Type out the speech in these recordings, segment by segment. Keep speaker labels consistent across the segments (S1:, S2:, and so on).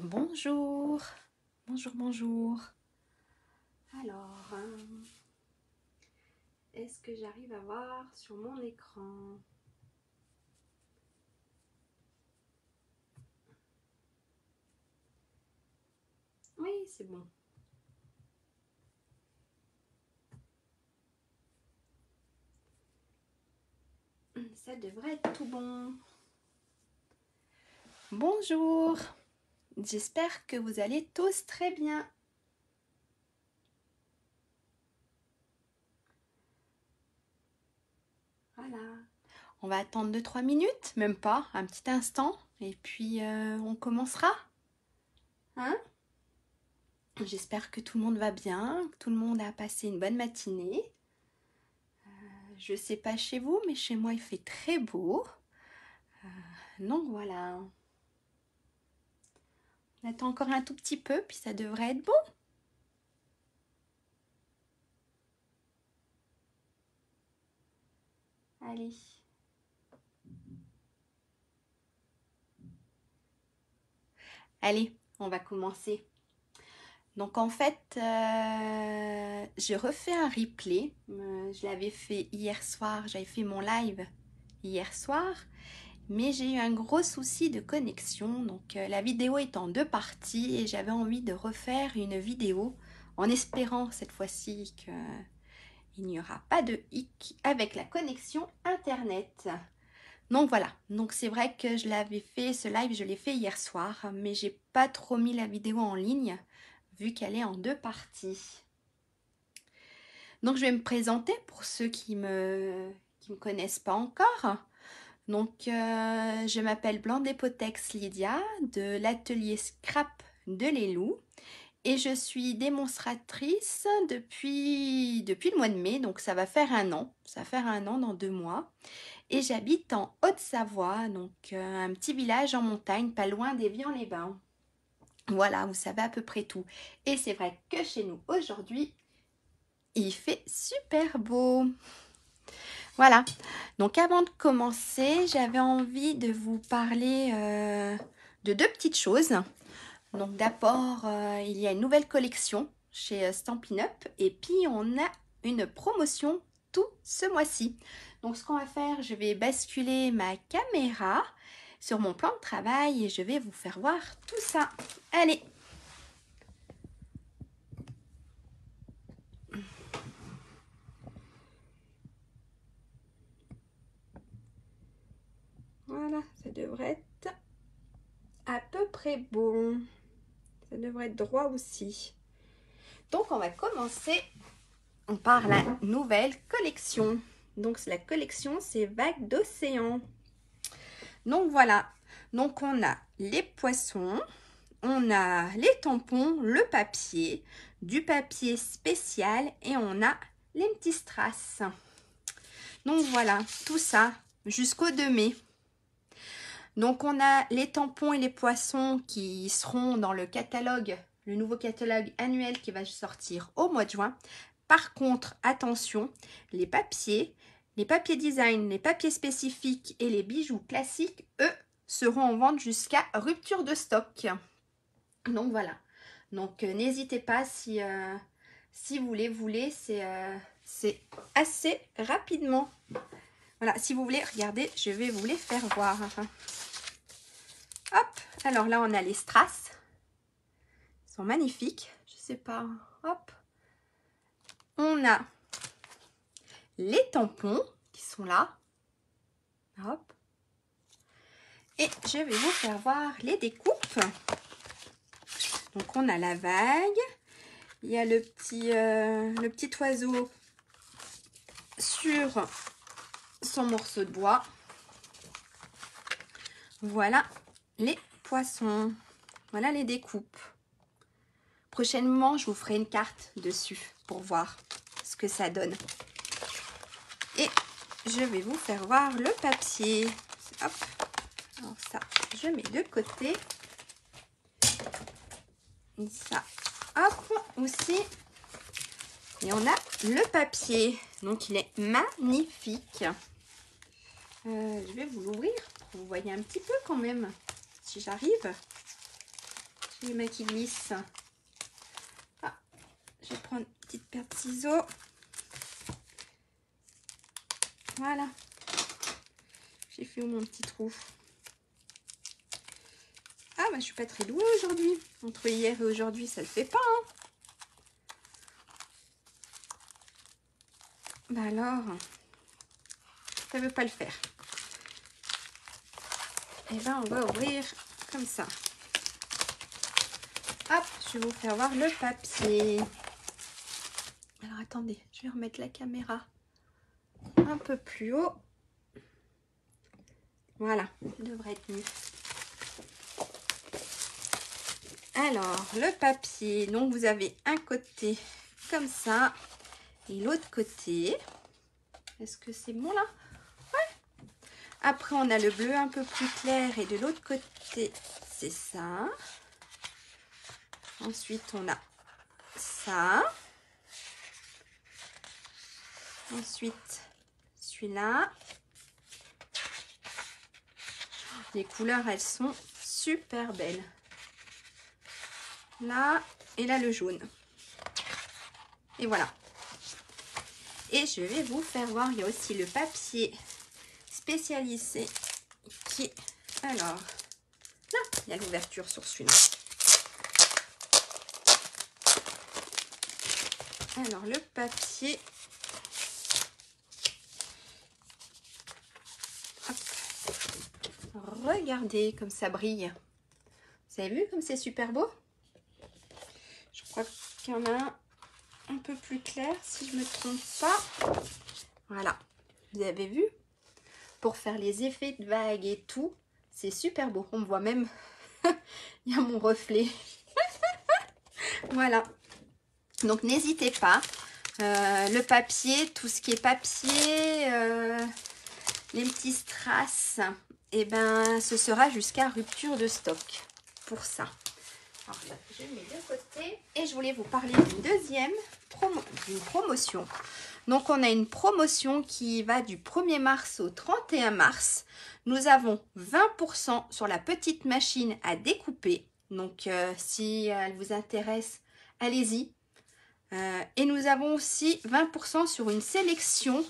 S1: Bonjour, bonjour. Alors, est-ce que j'arrive à voir sur mon écran? Oui, c'est bon. Ça devrait être tout bon. Bonjour, j'espère que vous allez tous très bien. Voilà. On va attendre 2-3 minutes, même pas, un petit instant, et puis on commencera. Hein? J'espère que tout le monde va bien, que tout le monde a passé une bonne matinée. Je sais pas chez vous, mais chez moi il fait très beau. Donc voilà. On attend encore un tout petit peu, puis ça devrait être bon. Allez. Allez, on va commencer. Donc en fait, j'ai refait un replay. Je l'avais fait hier soir, j'avais fait mon live hier soir. Mais j'ai eu un gros souci de connexion. Donc la vidéo est en 2 parties et j'avais envie de refaire une vidéo en espérant cette fois-ci qu'il n'y aura pas de hic avec la connexion internet. Donc voilà, donc c'est vrai que je l'avais fait, ce live je l'ai fait hier soir, mais j'ai pas trop mis la vidéo en ligne vu qu'elle est en 2 parties. Donc je vais me présenter pour ceux qui me connaissent pas encore. Donc je m'appelle Blanc-Dépotex Lydia de l'atelier Scrap de l'Élou et je suis démonstratrice depuis le mois de mai, donc ça va faire un an, dans 2 mois. Et j'habite en Haute-Savoie, donc un petit village en montagne, pas loin d'Évian-les-Bains. Voilà, vous savez à peu près tout. Et c'est vrai que chez nous aujourd'hui, il fait super beau. Voilà, donc avant de commencer, j'avais envie de vous parler de 2 petites choses. Donc d'abord, il y a une nouvelle collection chez Stampin' Up et puis on a une promotion tout ce mois-ci. Donc ce qu'on va faire, je vais basculer ma caméra sur mon plan de travail et je vais vous faire voir tout ça. Allez! Voilà, ça devrait être à peu près bon. Ça devrait être droit aussi. Donc on va commencer par la nouvelle collection. Donc la collection, c'est Vagues d'océan. Donc voilà, donc on a les poissons, on a les tampons, le papier, du papier spécial et on a les petits strass. Donc voilà, tout ça jusqu'au 2 mai. Donc on a les tampons et les poissons qui seront dans le catalogue, le nouveau catalogue annuel qui va sortir au mois de juin. Par contre, attention, les papiers design, les papiers spécifiques et les bijoux classiques, eux, seront en vente jusqu'à rupture de stock. Donc voilà. Donc n'hésitez pas si vous voulez, c'est assez rapidement. Voilà, si vous voulez, regardez, je vais vous les faire voir. Hop, alors là on a les strass. Ils sont magnifiques. Je sais pas. Hop. On a les tampons qui sont là. Hop. Et je vais vous faire voir les découpes. Donc on a la vague. Il y a le petit oiseau sur son morceau de bois. Voilà les poissons. Voilà les découpes. Prochainement, je vous ferai une carte dessus pour voir ce que ça donne. Et je vais vous faire voir le papier. Hop. Alors ça, je mets de côté. Et ça, hop, aussi. Et on a le papier. Donc, il est magnifique. Je vais vous l'ouvrir pour que vous voyez un petit peu quand même. Si j'arrive. les mains qui glissent. Ah, je vais prendre une petite paire de ciseaux. Voilà. J'ai fait où mon petit trou? Ah, bah je suis pas très douée aujourd'hui. Entre hier et aujourd'hui, ça le fait pas, hein. Bah alors, ça veut pas le faire. Et ben on va ouvrir comme ça. Hop, je vais vous faire voir le papier. Alors attendez, je vais remettre la caméra un peu plus haut. Voilà, ça devrait être mieux. Alors, le papier, donc vous avez un côté comme ça et l'autre côté. Est-ce que c'est bon là? Ouais. Après, on a le bleu un peu plus clair et de l'autre côté, c'est ça. Ensuite, on a ça. Ensuite, celui-là. Les couleurs, elles sont super belles. Là, et là, le jaune. Et voilà. Et je vais vous faire voir, il y a aussi le papier spécialisé qui... Alors, là, il y a l'ouverture sur celui-là. Alors, le papier... Hop. Regardez comme ça brille. Vous avez vu comme c'est super beau? Je crois qu'il y en a un peu plus clair, si je ne me trompe pas. Voilà, vous avez vu? Pour faire les effets de vagues et tout, c'est super beau. On me voit même, il y a mon reflet. Voilà, donc n'hésitez pas. Le papier, tout ce qui est papier, les petits strass, et ben ce sera jusqu'à rupture de stock pour ça. Alors là, je mets de côté et je voulais vous parler d'une deuxième promotion. Donc on a une promotion qui va du 1er mars au 31 mars. Nous avons 20% sur la petite machine à découper. Donc si elle vous intéresse, allez-y. Et nous avons aussi 20% sur une sélection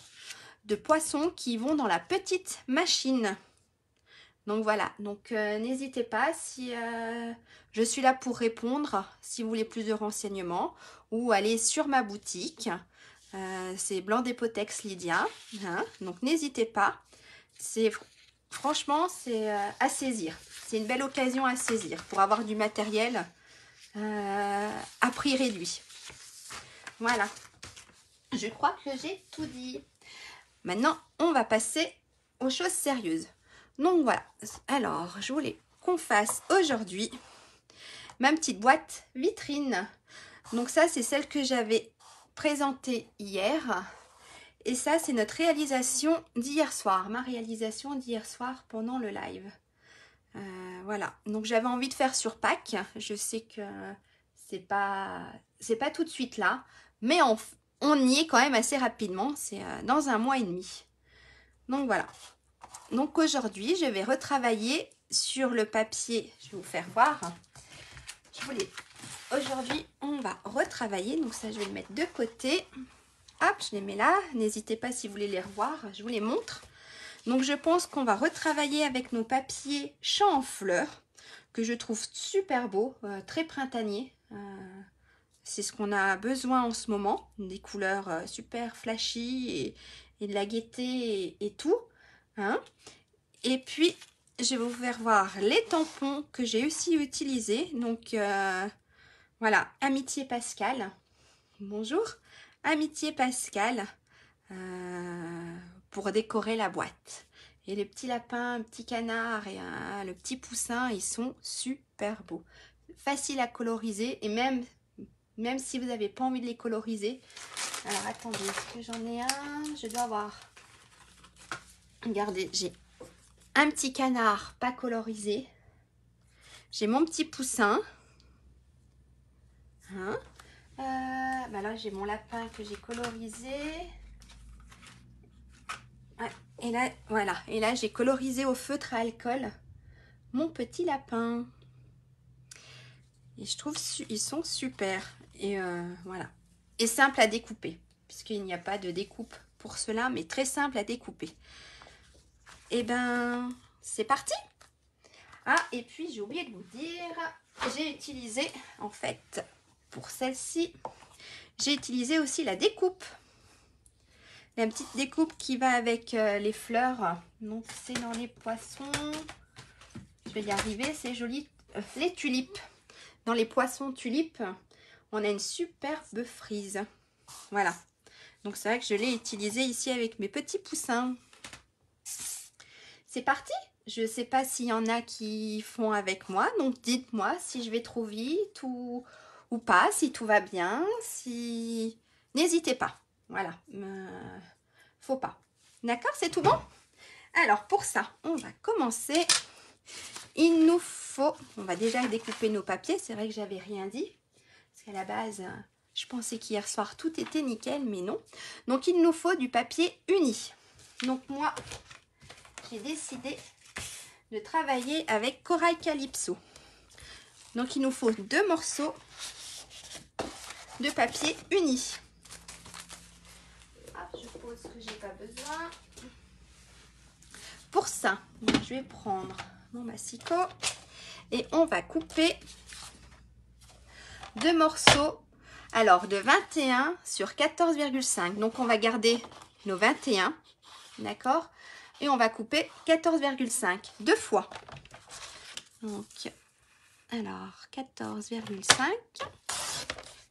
S1: de poissons qui vont dans la petite machine. Donc voilà, donc n'hésitez pas, si je suis là pour répondre, si vous voulez plus de renseignements, ou allez sur ma boutique, c'est Blanc d'Epotex Lydia, hein, donc n'hésitez pas, franchement c'est à saisir, c'est une belle occasion à saisir pour avoir du matériel à prix réduit. Voilà, je crois que j'ai tout dit. Maintenant, on va passer aux choses sérieuses. Donc voilà, alors je voulais qu'on fasse aujourd'hui ma petite boîte vitrine. Donc ça, c'est celle que j'avais présentée hier. Et ça, c'est notre réalisation d'hier soir, ma réalisation d'hier soir pendant le live. Voilà, donc j'avais envie de faire sur Pâques. Je sais que c'est pas tout de suite là, mais on y est quand même assez rapidement. C'est dans 1 mois et demi. Donc voilà. Donc aujourd'hui, je vais retravailler sur le papier. Je vais vous faire voir. Aujourd'hui, on va retravailler. Donc ça, je vais le mettre de côté. Hop, je les mets là. N'hésitez pas si vous voulez les revoir. Je vous les montre. Donc je pense qu'on va retravailler avec nos papiers champs en fleurs, que je trouve super beau, très printanier. C'est ce qu'on a besoin en ce moment. Des couleurs super flashy et de la gaieté et tout. Hein. Et puis je vais vous faire voir les tampons que j'ai aussi utilisés. Donc voilà, Amitié Pascal. Bonjour, Amitié Pascal, pour décorer la boîte. Et les petits lapins, un petit canard et le petit poussin, ils sont super beaux. Facile à coloriser et même si vous n'avez pas envie de les coloriser. Alors attendez, est-ce que j'en ai un? Je dois avoir... Regardez, j'ai un petit canard pas colorisé. J'ai mon petit poussin. Hein, bah là, j'ai mon lapin que j'ai colorisé. Ouais, et là, voilà. Et là, j'ai colorisé au feutre à alcool mon petit lapin. Et je trouve ils sont super. Et voilà. Et simple à découper, puisqu'il n'y a pas de découpe pour cela, mais très simple à découper. Et ben, c'est parti. Ah, et puis j'ai oublié de vous dire, j'ai utilisé, en fait, pour celle-ci, j'ai utilisé aussi la découpe. La petite découpe qui va avec les fleurs. Donc, c'est dans les poissons. Je vais y arriver, c'est joli. Les tulipes. Dans les poissons tulipes, on a une superbe frise. Voilà. Donc, c'est vrai que je l'ai utilisé ici avec mes petits poussins. C'est parti. Je ne sais pas s'il y en a qui font avec moi. Donc, dites-moi si je vais trop vite ou pas, si tout va bien. Si... N'hésitez pas. Voilà. Faut pas. D'accord, c'est tout bon? Alors, pour ça, on va commencer. Il nous faut... On va déjà découper nos papiers. C'est vrai que j'avais rien dit. Parce qu'à la base, je pensais qu'hier soir, tout était nickel, mais non. Donc, il nous faut du papier uni. Donc, moi, j'ai décidé de travailler avec Corail Calypso. Donc, il nous faut 2 morceaux de papier uni. Hop, je pose ce que j'ai pas besoin. Pour ça, je vais prendre mon massicot et on va couper 2 morceaux. Alors, de 21 sur 14,5. Donc, on va garder nos 21. D'accord? Et on va couper 14,5 2 fois. Donc, alors 14,5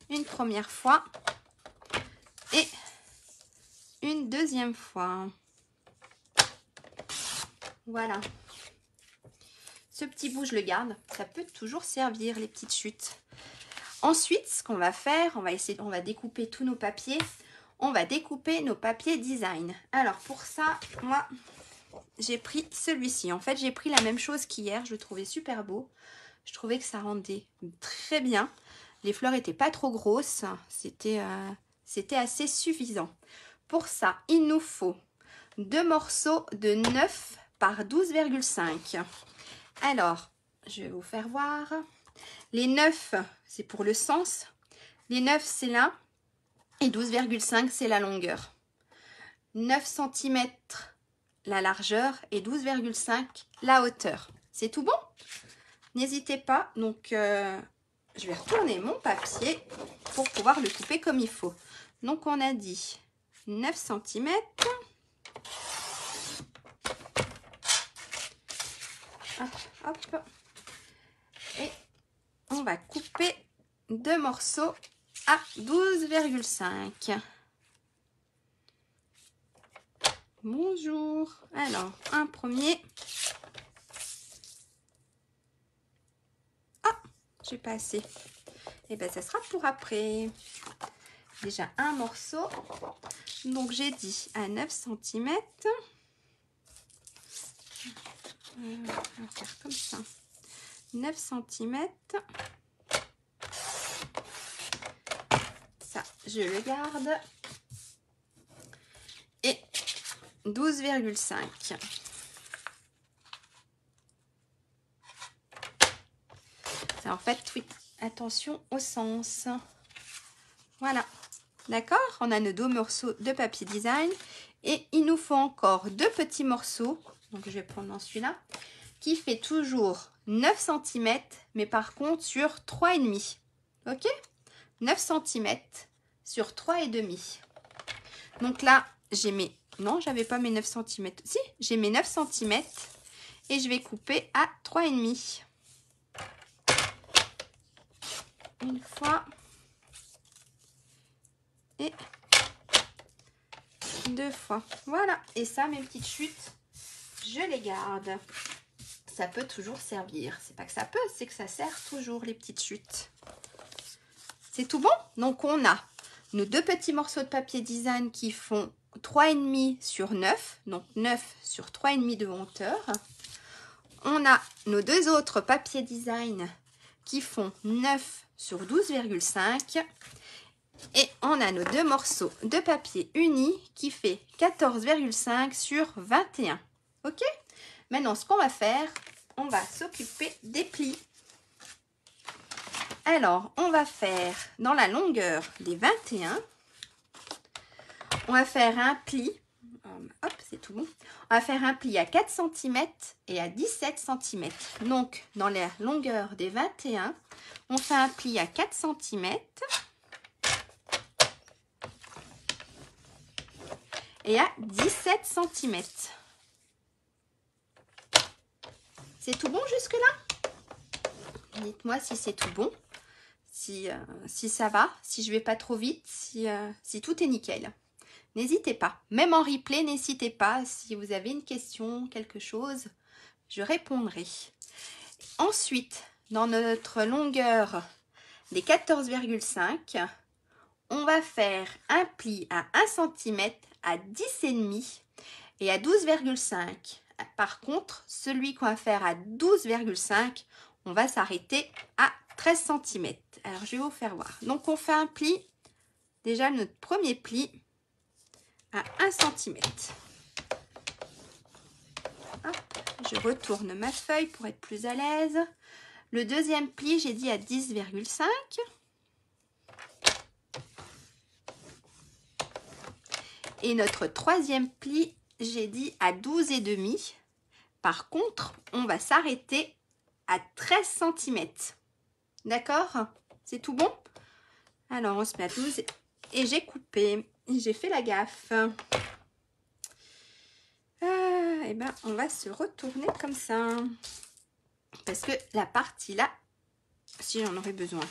S1: une première fois et une deuxième fois. Voilà. Ce petit bout, je le garde. Ça peut toujours servir, les petites chutes. Ensuite, ce qu'on va faire, on va découper tous nos papiers. On va découper nos papiers design. Alors, pour ça, moi, j'ai pris celui-ci. En fait, j'ai pris la même chose qu'hier. Je le trouvais super beau. Je trouvais que ça rendait très bien. Les fleurs n'étaient pas trop grosses. C'était assez suffisant. Pour ça, il nous faut 2 morceaux de 9 par 12,5. Alors, je vais vous faire voir. Les 9, c'est pour le sens. Les 9, c'est là. Et 12,5, c'est la longueur. 9 cm la largeur et 12,5 la hauteur. C'est tout bon? N'hésitez pas. Donc, je vais retourner mon papier pour pouvoir le couper comme il faut. Donc, on a dit 9 cm. Hop, hop. Et on va couper 2 morceaux à 12,5. Bonjour. Alors, un premier. Ah, j'ai pas assez. Et bien, ça sera pour après. Déjà un morceau. Donc, j'ai dit à 9 cm. On va faire comme ça. 9 cm. Ça, je le garde. Et 12,5. C'est en fait, oui, attention au sens. Voilà. D'accord? On a nos 2 morceaux de papier design. Et il nous faut encore 2 petits morceaux. Donc, je vais prendre dans celui-là. Qui fait toujours 9 cm. Mais par contre, sur 3,5. Ok? 9 cm sur 3,5. Donc là, j'ai mes... Non, j'avais pas mes 9 cm. Si, j'ai mes 9 cm. Et je vais couper à 3,5. Une fois. Et 2 fois. Voilà. Et ça, mes petites chutes, je les garde. Ça peut toujours servir. C'est pas que ça peut, c'est que ça sert toujours, les petites chutes. C'est tout bon? Donc, on a nos 2 petits morceaux de papier design qui font 3,5 sur 9. Donc, 9 sur 3,5 de hauteur. On a nos 2 autres papiers design qui font 9 sur 12,5. Et on a nos 2 morceaux de papier uni qui fait 14,5 sur 21. Ok? Maintenant, ce qu'on va faire, on va s'occuper des plis. Alors, on va faire dans la longueur des 21, on va faire un pli. Hop, c'est tout bon. On va faire un pli à 4 cm et à 17 cm. Donc, dans la longueur des 21, on fait un pli à 4 cm et à 17 cm. C'est tout bon jusque-là? Dites-moi si c'est tout bon, si ça va, si je vais pas trop vite, si tout est nickel. N'hésitez pas, même en replay, n'hésitez pas, si vous avez une question, quelque chose, je répondrai. Ensuite, dans notre longueur des 14,5, on va faire un pli à 1 cm, à 10,5 et à 12,5. Par contre, celui qu'on va faire à 12,5, on va s'arrêter à 13 cm. Alors, je vais vous faire voir. Donc, on fait un pli, déjà notre premier pli, à 1 cm. Hop, je retourne ma feuille pour être plus à l'aise. Le deuxième pli, j'ai dit à 10,5. Et notre troisième pli, j'ai dit à 12,5. Par contre, on va s'arrêter à 13 cm. D'accord? C'est tout bon? Alors, on se met à 12 et j'ai coupé. J'ai fait la gaffe. Et ben, on va se retourner comme ça. Parce que la partie là, si j'en aurais besoin.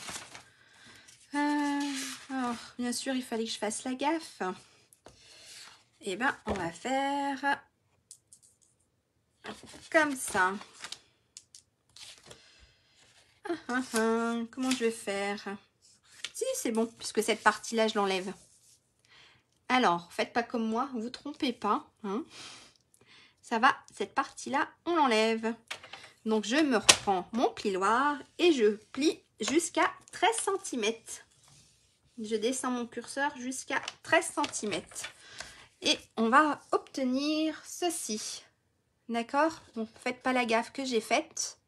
S1: Alors, bien sûr, il fallait que je fasse la gaffe. Et ben, on va faire comme ça. Comment je vais faire? Si, c'est bon, puisque cette partie-là, je l'enlève. Alors, faites pas comme moi, vous trompez pas. Hein. Ça va, cette partie-là, on l'enlève. Donc, je me reprends mon plioir et je plie jusqu'à 13 cm. Je descends mon curseur jusqu'à 13 cm. Et on va obtenir ceci. D'accord? Donc, faites pas la gaffe que j'ai faite.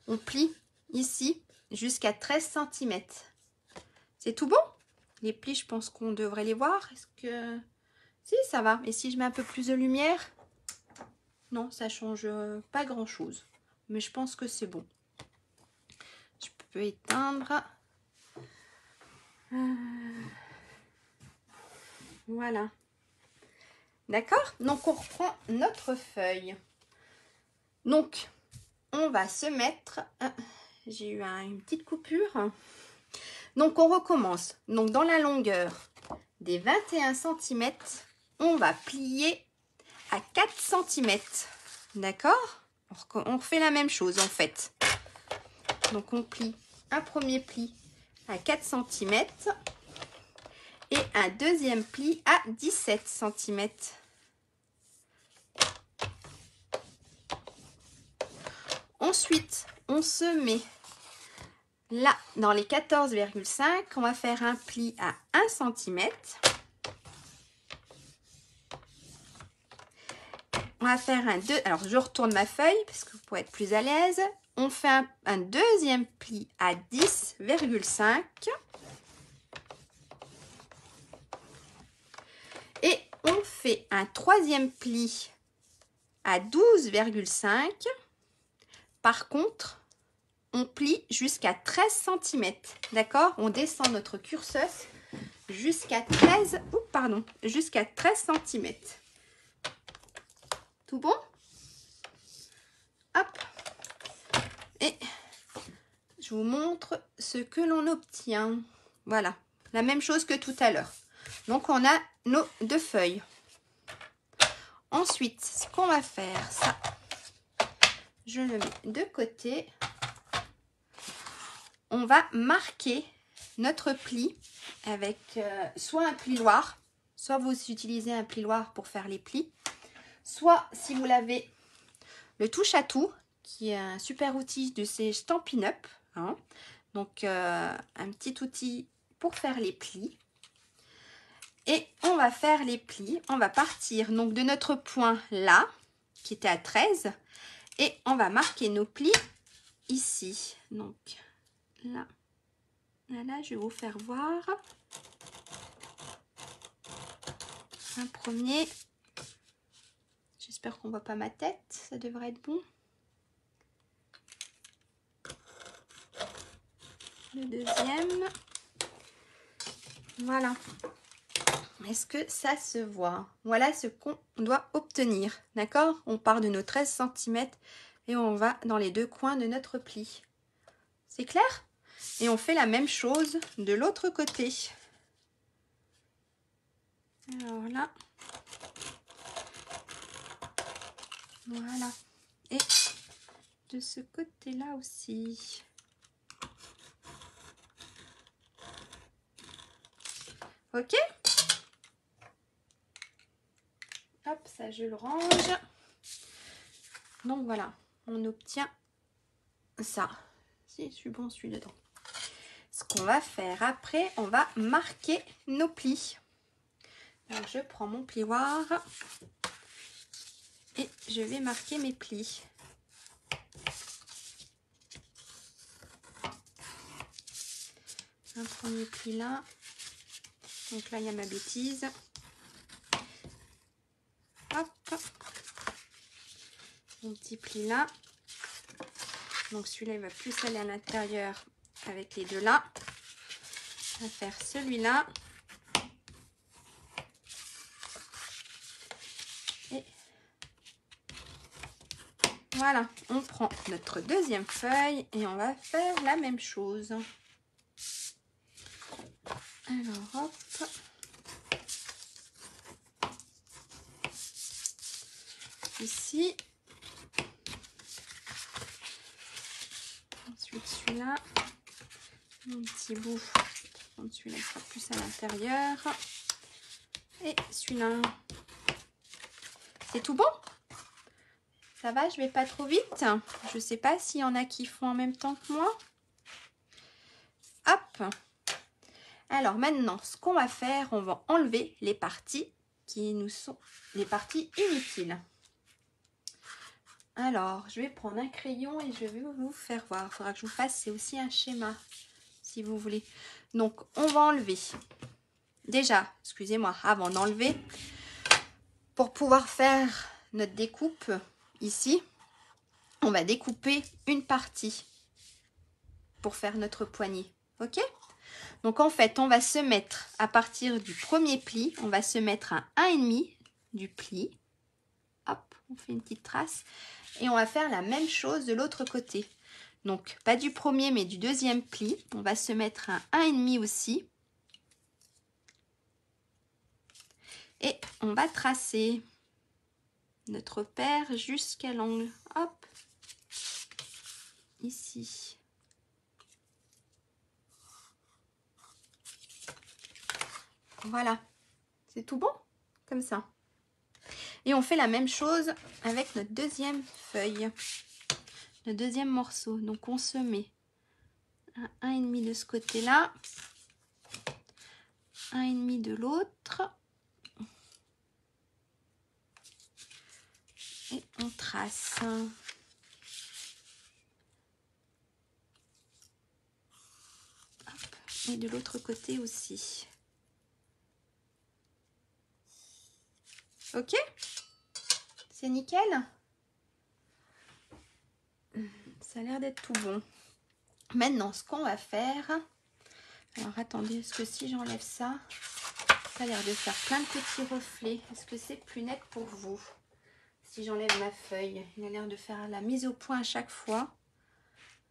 S1: On plie ici jusqu'à 13 cm. C'est tout bon? Les plis, je pense qu'on devrait les voir. Est-ce que... Si, ça va. Et si je mets un peu plus de lumière? Non, ça change pas grand-chose. Mais je pense que c'est bon. Je peux éteindre. Voilà. D'accord? Donc, on reprend notre feuille. Donc, on va se mettre... J'ai eu une petite coupure. Donc, on recommence. Donc, dans la longueur des 21 cm, on va plier à 4 cm. D'accord? On refait la même chose, en fait. Donc, on plie un premier pli à 4 cm et un deuxième pli à 17 cm. Ensuite, on se met là, dans les 14,5, on va faire un pli à 1 cm. On va faire un deux. Alors, je retourne ma feuille parce que pour être plus à l'aise. On fait un deuxième pli à 10,5. Et on fait un troisième pli à 12,5. Par contre, on plie jusqu'à 13 cm. D'accord? On descend notre curseur jusqu'à 13, jusqu'à 13 cm. Tout bon? Hop. Et je vous montre ce que l'on obtient. Voilà. La même chose que tout à l'heure. Donc, on a nos deux feuilles. Ensuite, ce qu'on va faire, ça, je le mets de côté. On va marquer notre pli avec soit un plioir, soit vous utilisez un plioir pour faire les plis, soit si vous l'avez, le touche à tout, qui est un super outil de ces Stampin' Up. Hein. Donc, un petit outil pour faire les plis. Et on va faire les plis. On va partir donc de notre point là, qui était à 13. Et on va marquer nos plis ici. Donc, là. Voilà, je vais vous faire voir. Un premier. J'espère qu'on voit pas ma tête, ça devrait être bon. Le deuxième. Voilà. Est-ce que ça se voit? Voilà ce qu'on doit obtenir. D'accord? On part de nos 13 cm et on va dans les deux coins de notre pli. C'est clair? Et on fait la même chose de l'autre côté. Alors là. Voilà. Et de ce côté-là aussi. Ok? Hop, ça je le range. Donc voilà, on obtient ça. Si je suis bon, je suis dedans. Ce qu'on va faire après, on va marquer nos plis. Donc je prends mon plioir et je vais marquer mes plis. Un premier pli là. Donc là, il y a ma bêtise. Hop. Mon petit pli là. Donc celui-là, il va plus aller à l'intérieur avec les deux là. On va faire celui-là. Et voilà, on prend notre deuxième feuille et on va faire la même chose. Alors, hop. Ici. Ensuite, celui-là. Un petit bout. Donc, celui-là sera plus à l'intérieur. Et celui-là. C'est tout bon? Ça va, je vais pas trop vite? Je sais pas s'il y en a qui font en même temps que moi. Hop. Alors maintenant, ce qu'on va faire, on va enlever les parties qui nous sont les parties inutiles. Alors, je vais prendre un crayon et je vais vous faire voir. Il faudra que je vous fasse, c'est aussi un schéma, si vous voulez. Donc, on va enlever. Déjà, excusez-moi, avant d'enlever, pour pouvoir faire notre découpe ici, on va découper une partie pour faire notre poignée. Ok? Donc, en fait, on va se mettre à partir du premier pli, on va se mettre à 1,5 du pli. Hop, on fait une petite trace. Et on va faire la même chose de l'autre côté. Donc, pas du premier, mais du deuxième pli. On va se mettre à 1,5 aussi. Et on va tracer notre paire jusqu'à l'angle. Hop, ici. Voilà, c'est tout bon, comme ça. Et on fait la même chose avec notre deuxième feuille, le deuxième morceau. Donc, on se met à 1,5 de ce côté-là, 1,5 de l'autre. Et on trace. Hop. Et de l'autre côté aussi. Ok? C'est nickel? Ça a l'air d'être tout bon. Maintenant, ce qu'on va faire... Alors, attendez, est-ce que si j'enlève ça, ça a l'air de faire plein de petits reflets. Est-ce que c'est plus net pour vous? Si j'enlève ma feuille, il a l'air de faire la mise au point à chaque fois.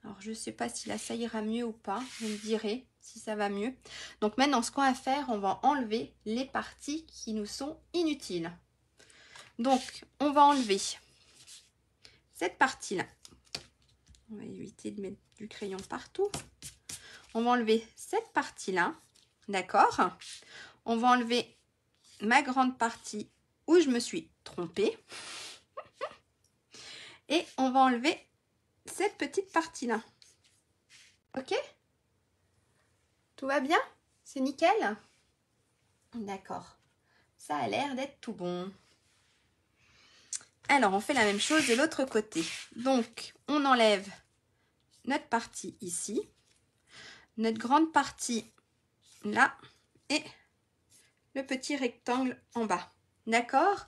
S1: Alors, je ne sais pas si là, ça ira mieux ou pas. Vous me direz si ça va mieux. Donc, maintenant, ce qu'on va faire, on va enlever les parties qui nous sont inutiles. Donc, on va enlever cette partie-là. On va éviter de mettre du crayon partout. On va enlever cette partie-là. D'accord? On va enlever ma grande partie où je me suis trompée. Et on va enlever cette petite partie-là. Ok? Tout va bien? C'est nickel? D'accord. Ça a l'air d'être tout bon. Alors, on fait la même chose de l'autre côté. Donc, on enlève notre partie ici. notre grande partie là et le petit rectangle en bas. D'accord?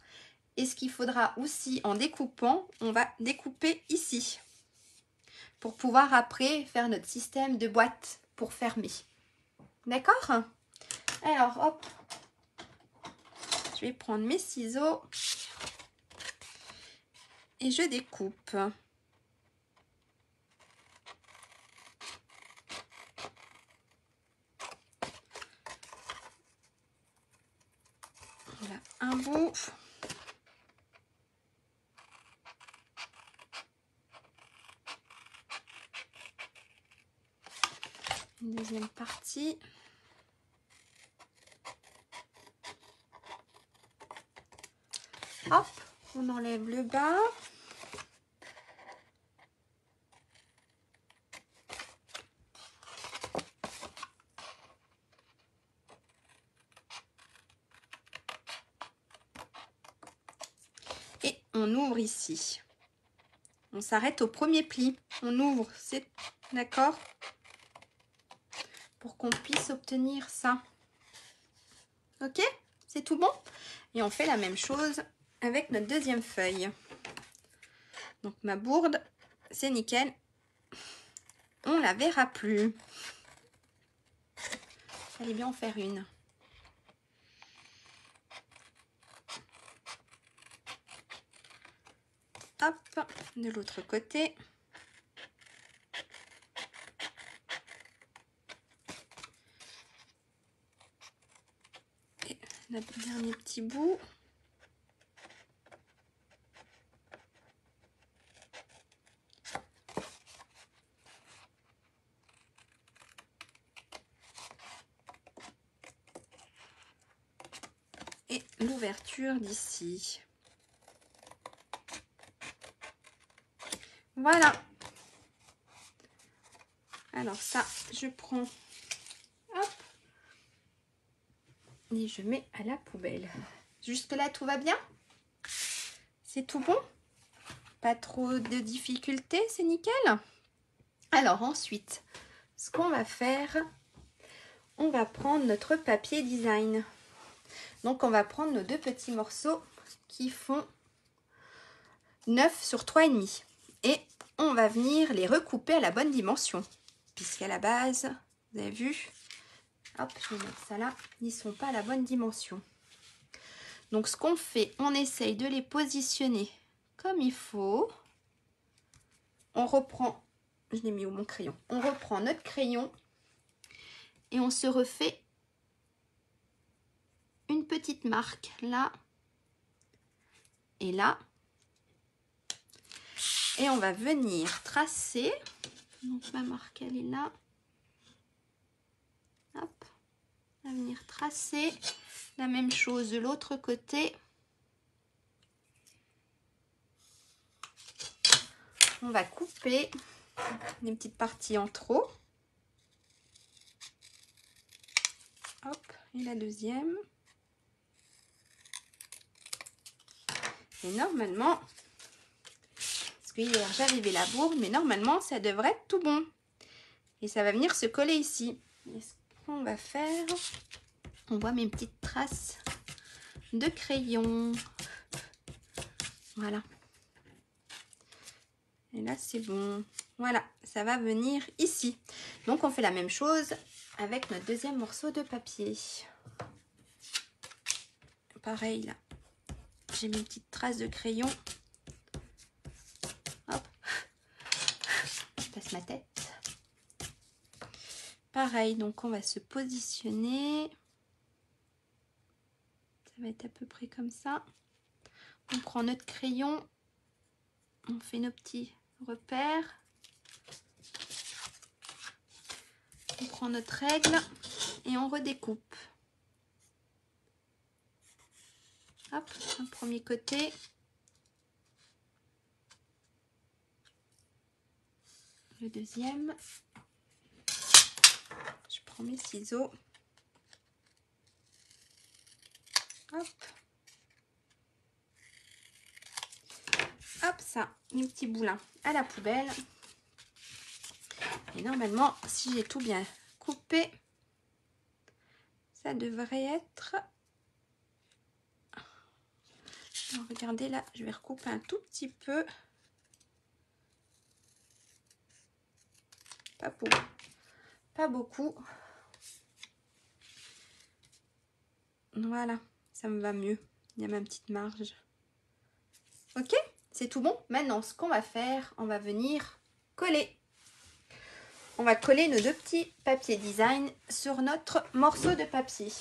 S1: Et ce qu'il faudra aussi en découpant, on va découper ici pour pouvoir après faire notre système de boîte pour fermer. D'accord? Alors, hop, je vais prendre mes ciseaux et je découpe. Voilà, un bout. Une deuxième partie. Hop, on enlève le bas. Et on ouvre ici. On s'arrête au premier pli. On ouvre, c'est d'accord? Pour qu'on puisse obtenir ça. Ok? C'est tout bon? Et on fait la même chose avec notre deuxième feuille. Donc ma bourde, c'est nickel. On la verra plus. Fallait bien en faire une. Hop, de l'autre côté. Et notre dernier petit bout. Et l'ouverture d'ici. Voilà. Alors ça, je prends, hop, et je mets à la poubelle. Jusque là, tout va bien? C'est tout bon? Pas trop de difficultés, c'est nickel? Alors ensuite, ce qu'on va faire, on va prendre notre papier design. Donc on va prendre nos deux petits morceaux qui font 9 sur 3,5. Et on va venir les recouper à la bonne dimension. Puisqu'à la base, vous avez vu, hop, je vais mettre ça là, ils ne sont pas à la bonne dimension. Donc ce qu'on fait, on essaye de les positionner comme il faut. On reprend, je l'ai mis où mon crayon? On reprend notre crayon et on se refait une petite marque là et là. Et on va venir tracer. Donc ma marque elle est là. Hop. On va venir tracer la même chose de l'autre côté. On va couper des petites parties en trop. Hop, et la deuxième. Et normalement, parce que hier j'arrivais la bourde, mais normalement ça devrait être tout bon. Et ça va venir se coller ici. Et ce qu'on va faire, on voit mes petites traces de crayon. Voilà. Et là c'est bon. Voilà, ça va venir ici. Donc on fait la même chose avec notre deuxième morceau de papier. Pareil là. J'ai mes petites traces de crayon. Hop. Je passe ma tête. Pareil, donc on va se positionner. Ça va être à peu près comme ça. On prend notre crayon. On fait nos petits repères. On prend notre règle et on redécoupe. Hop, un premier côté. Le deuxième. Je prends mes ciseaux. Hop. Hop, ça, mes petits boulins à la poubelle. Et normalement, si j'ai tout bien recouper. Ça devrait être... Alors, regardez là, je vais recouper un tout petit peu. Pas beaucoup. Voilà, ça me va mieux. Il y a ma petite marge. Ok, c'est tout bon. Maintenant, ce qu'on va faire, on va venir coller. On va coller nos deux petits papiers design sur notre morceau de papier.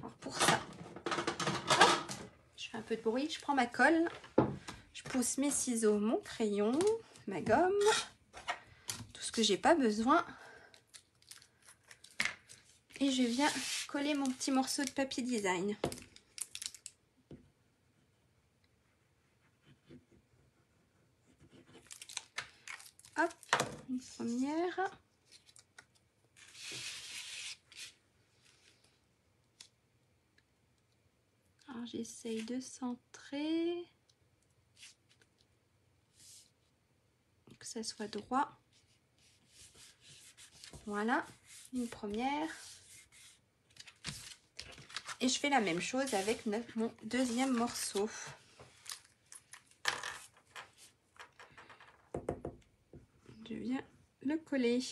S1: Alors pour ça, hop, je fais un peu de bruit, je prends ma colle, je pousse mes ciseaux, mon crayon, ma gomme, tout ce que j'ai pas besoin. Et je viens coller mon petit morceau de papier design. Hop, une première. Alors j'essaye de centrer. Que ça soit droit. Voilà, une première. Et je fais la même chose avec mon deuxième morceau. Je viens le coller.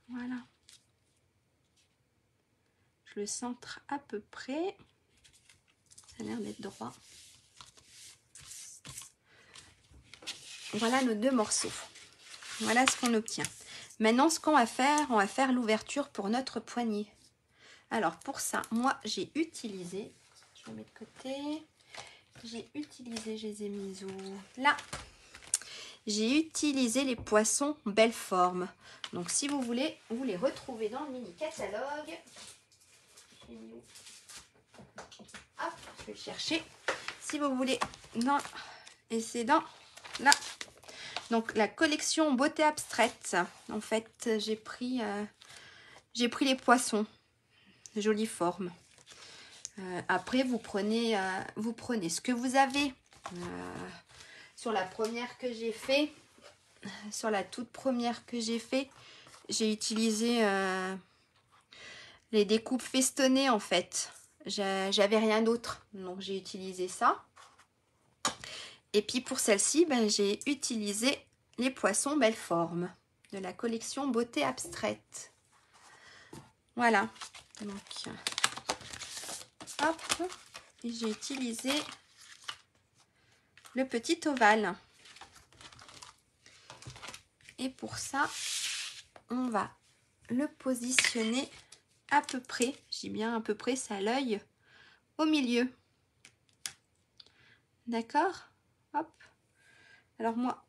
S1: Voilà. Je le centre à peu près. Ça a l'air d'être droit. Voilà nos deux morceaux. Voilà ce qu'on obtient. Maintenant, ce qu'on va faire, on va faire l'ouverture pour notre poignée. Alors, pour ça, moi, j'ai utilisé... Je le mets de côté. J'ai utilisé, je les ai mis où? Là. J'ai utilisé les poissons belle forme. Donc, si vous voulez, vous les retrouvez dans le mini catalogue. J'ai mis où? Hop, je vais le chercher. Si vous voulez, non, et c'est dans là. Donc, la collection beauté abstraite. En fait, j'ai pris les poissons. Jolie forme. Après, vous prenez ce que vous avez. Sur la première que j'ai fait, sur la toute première que j'ai fait, j'ai utilisé les découpes festonnées en fait. J'avais rien d'autre, donc j'ai utilisé ça. Et puis pour celle-ci, ben, j'ai utilisé les poissons belle forme de la collection beauté abstraite. Voilà. Donc, hop, et j'ai utilisé le petit ovale. Et pour ça, on va le positionner à peu près, je dis bien à peu près, c'est à l'œil, au milieu. D'accord? Hop. Alors moi,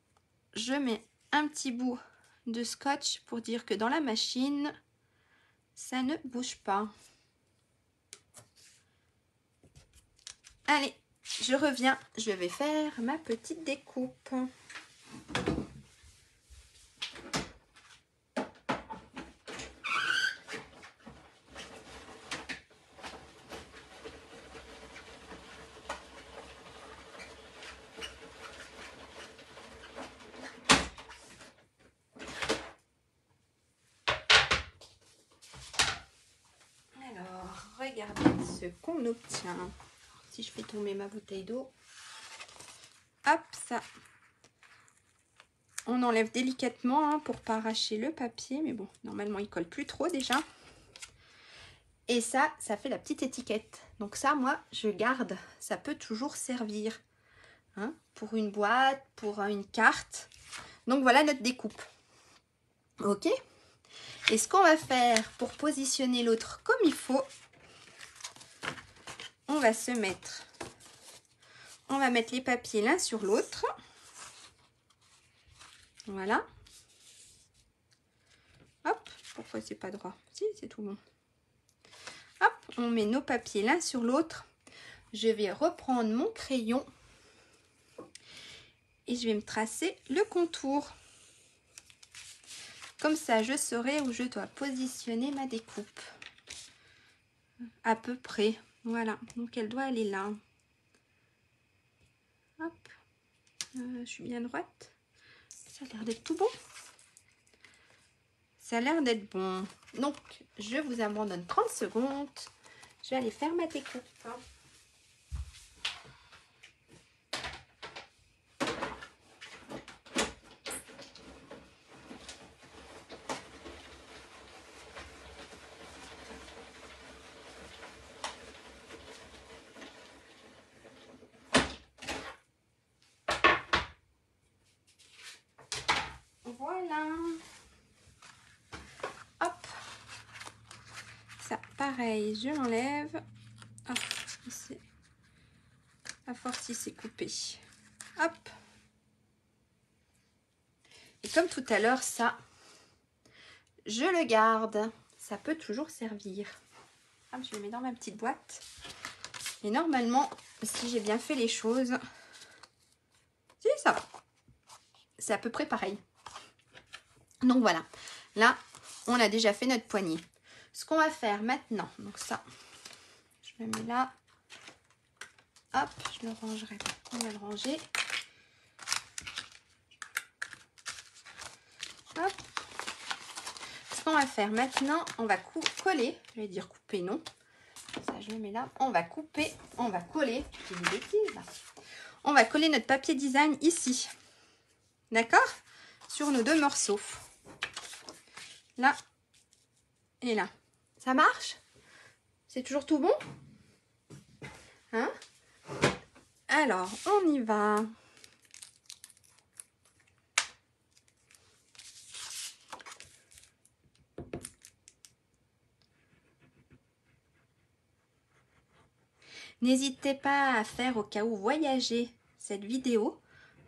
S1: je mets un petit bout de scotch pour dire que dans la machine, ça ne bouge pas. Allez, je reviens, je vais faire ma petite découpe. Regardez ce qu'on obtient. Si je fais tomber ma bouteille d'eau, hop, ça. On enlève délicatement hein, pour pas arracher le papier, mais bon, normalement il colle plus trop déjà. Et ça fait la petite étiquette. Donc ça, moi, je garde. Ça peut toujours servir hein, pour une boîte, pour une carte. Donc voilà notre découpe. Ok. Et ce qu'on va faire pour positionner l'autre comme il faut, on va mettre les papiers l'un sur l'autre. Voilà. Hop, pourquoi c'est pas droit? Si, c'est tout bon. Hop, on met nos papiers l'un sur l'autre. Je vais reprendre mon crayon et je vais me tracer le contour. Comme ça, je saurai où je dois positionner ma découpe. À peu près. Voilà, donc elle doit aller là. Hop. Je suis bien droite. Ça a l'air d'être tout bon. Ça a l'air d'être bon. Donc, je vous abandonne 30 secondes. Je vais aller faire ma découpe. Voilà. Hop. Ça, pareil, je l'enlève. Hop, ici. À force, il s'est coupé. Hop. Et comme tout à l'heure, ça, je le garde. Ça peut toujours servir. Hop, je le mets dans ma petite boîte. Et normalement, si j'ai bien fait les choses, si, ça va. C'est à peu près pareil. Donc voilà. Là, on a déjà fait notre poignée. Ce qu'on va faire maintenant, donc ça, je le mets là. Hop, je le rangerai. On va le ranger. Hop. Ce qu'on va faire maintenant, on va coller. Je vais dire couper, non. Ça, je le mets là. On va couper, on va coller. J'ai des bêtises là. On va coller notre papier design ici. D'accord? Sur nos 2 morceaux. Là et là. Ça marche? C'est toujours tout bon? Hein? Alors, on y va. N'hésitez pas à faire au cas où voyager cette vidéo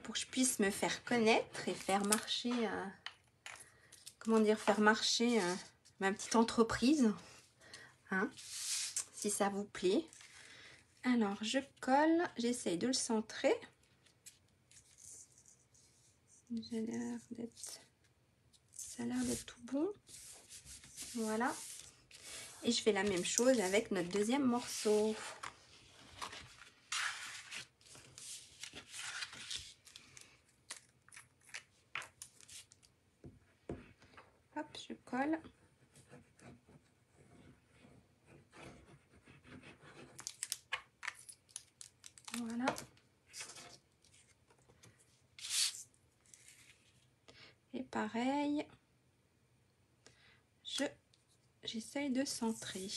S1: pour que je puisse me faire connaître et faire marcher, comment dire, faire marcher ma petite entreprise, hein, si ça vous plaît. Alors, je colle, j'essaye de le centrer. Ça a l'air d'être tout bon. Voilà. Et je fais la même chose avec notre deuxième morceau. Hop, je colle. Voilà. Et pareil, j'essaye de centrer.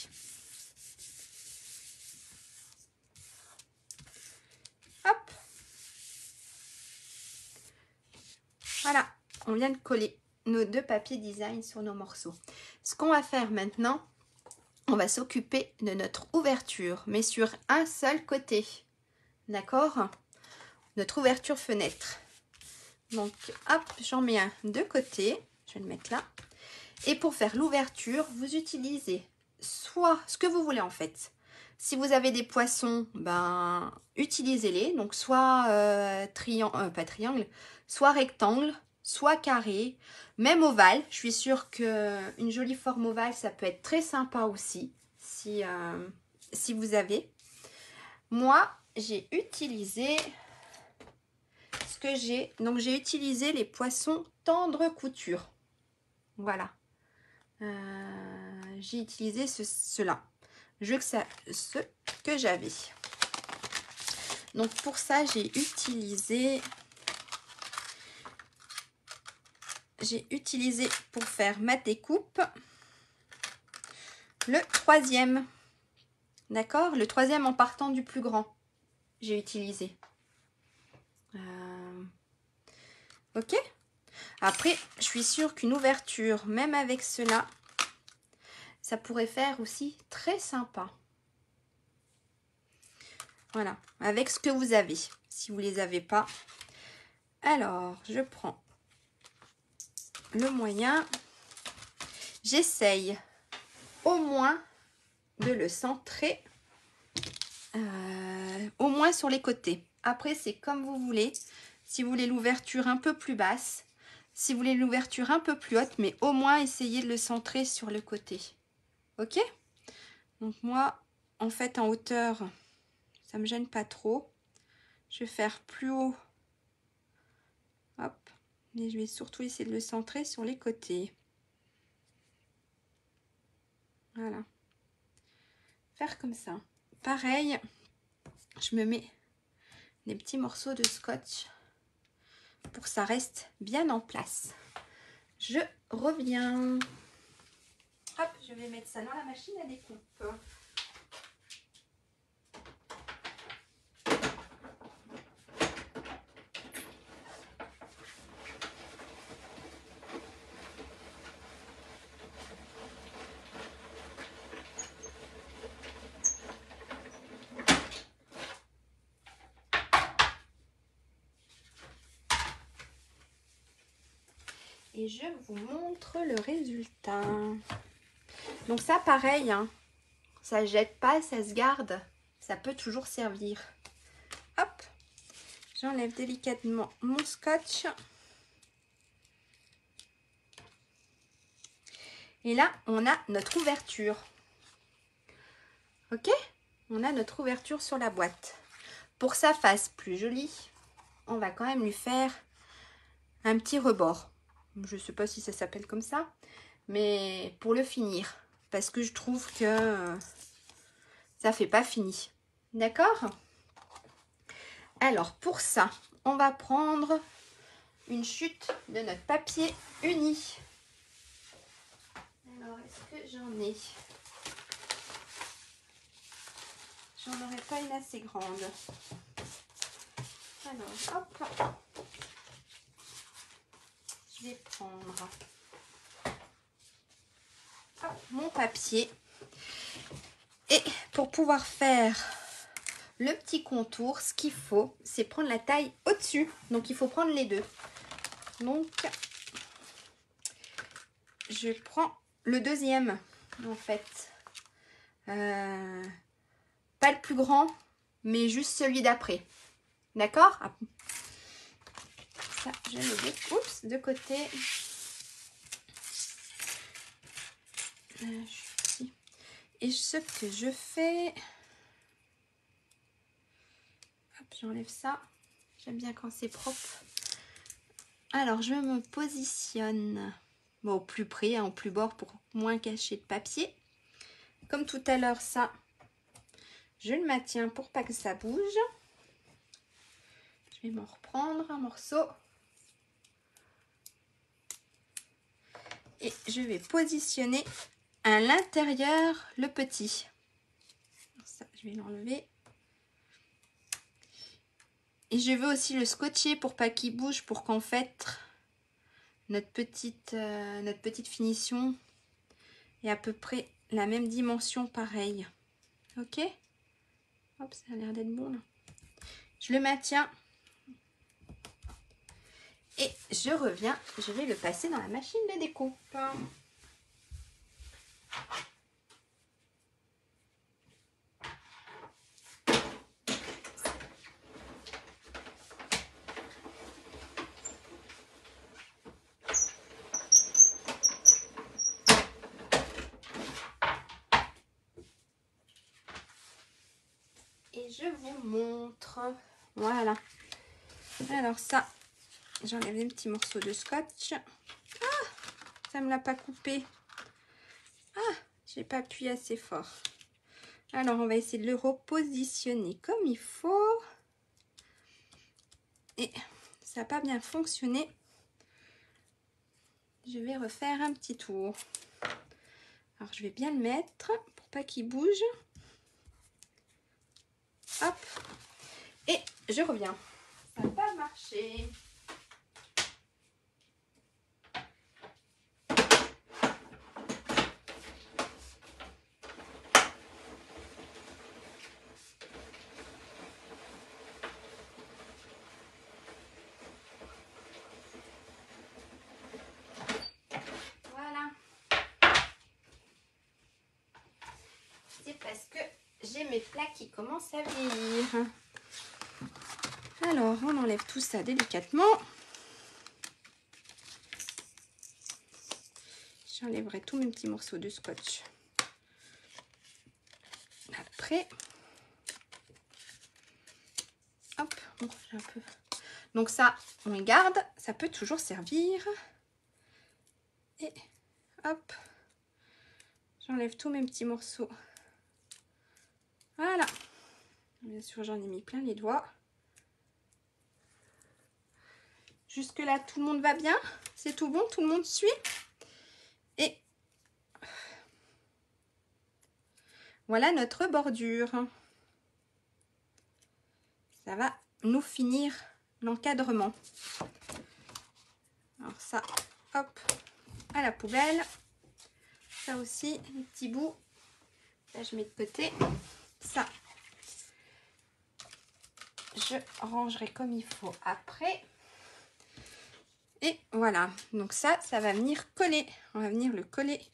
S1: Hop. Voilà, on vient de coller nos 2 papiers design sur nos morceaux. Ce qu'on va faire maintenant, on va s'occuper de notre ouverture, mais sur un seul côté. D'accord? Notre ouverture fenêtre. Donc, hop, j'en mets un de côté. Je vais le mettre là. Et pour faire l'ouverture, vous utilisez soit ce que vous voulez en fait. Si vous avez des poissons, ben utilisez-les. Donc soit pas triangle, soit rectangle, soit carré, même ovale. Je suis sûre qu'une jolie forme ovale, ça peut être très sympa aussi, si vous avez. Moi, j'ai utilisé ce que j'ai. Donc j'ai utilisé les poissons tendre couture. Voilà. J'ai utilisé cela. Je veux que ça, ce que j'avais. Donc pour ça, j'ai utilisé pour faire ma découpe le 3e. D'accord? Le 3e en partant du plus grand. J'ai utilisé. Ok? Après, je suis sûre qu'une ouverture, même avec cela, ça pourrait faire aussi très sympa. Voilà, avec ce que vous avez. Si vous ne les avez pas. Alors, je prends le moyen. J'essaye au moins de le centrer au moins sur les côtés. Après, c'est comme vous voulez. Si vous voulez l'ouverture un peu plus basse, si vous voulez l'ouverture un peu plus haute, mais au moins essayez de le centrer sur le côté. Ok? Donc moi, en fait, en hauteur, ça me gêne pas trop. Je vais faire plus haut. Hop. Et je vais surtout essayer de le centrer sur les côtés. Voilà. Faire comme ça. Pareil, je me mets des petits morceaux de scotch pour que ça reste bien en place. Je reviens. Hop, je vais mettre ça dans la machine à découpe. Et je vous montre le résultat. Donc ça, pareil, hein, ça jette pas, ça se garde. Ça peut toujours servir. Hop, j'enlève délicatement mon scotch. Et là, on a notre ouverture. Ok? On a notre ouverture sur la boîte. Pour que ça fasse plus joli, on va quand même lui faire un petit rebord. Je ne sais pas si ça s'appelle comme ça, mais pour le finir. Parce que je trouve que ça fait pas fini. D'accord? Alors, pour ça, on va prendre une chute de notre papier uni. Alors, est-ce que j'en ai? J'en aurais pas une assez grande. Alors, hop. Je vais prendre mon papier. Et pour pouvoir faire le petit contour, ce qu'il faut, c'est prendre la taille au-dessus. Donc, il faut prendre les deux. Donc, je prends le deuxième, en fait. Pas le plus grand, mais juste celui d'après. D'accord? Ça, je mets de côté. Et ce que je fais... J'enlève ça. J'aime bien quand c'est propre. Alors, je me positionne au plus près, au plus bord pour moins cacher de papier. Comme tout à l'heure, ça, je le maintiens pour pas que ça bouge. Je vais m'en reprendre un morceau. Et je vais positionner à l'intérieur le petit. Alors ça, je vais l'enlever. Et je veux aussi le scotcher pour pas qu'il bouge, pour qu'en fait notre petite finition est à peu près la même dimension, pareil. Ok? Hop, ça a l'air d'être bon là. Je le maintiens. Et je reviens, je vais le passer dans la machine de découpe. Et je vous montre. Voilà. Alors ça, j'enlève des petits morceaux de scotch. Ah, ça me l'a pas coupé. Ah, j'ai pas appuyé assez fort. Alors, on va essayer de le repositionner comme il faut. Et ça n'a pas bien fonctionné. Je vais refaire un petit tour. Alors, je vais bien le mettre pour pas qu'il bouge. Hop. Et je reviens. Ça n'a pas marché. Voilà. C'est parce que j'ai mes plats qui commencent à vieillir. Alors, on enlève tout ça délicatement. J'enlèverai tous mes petits morceaux de scotch. Après, hop, Bon, j'ai un peu... Donc ça, on le garde. Ça peut toujours servir. Et hop. J'enlève tous mes petits morceaux. Voilà. Bien sûr, j'en ai mis plein les doigts. Jusque là, tout le monde va bien. C'est tout bon, tout le monde suit. Et voilà notre bordure. Ça va nous finir l'encadrement. Alors ça, hop, à la poubelle. Ça aussi, les petits bouts. Là, je mets de côté. Ça, je rangerai comme il faut après. Et voilà. Donc ça va venir coller. On va venir le coller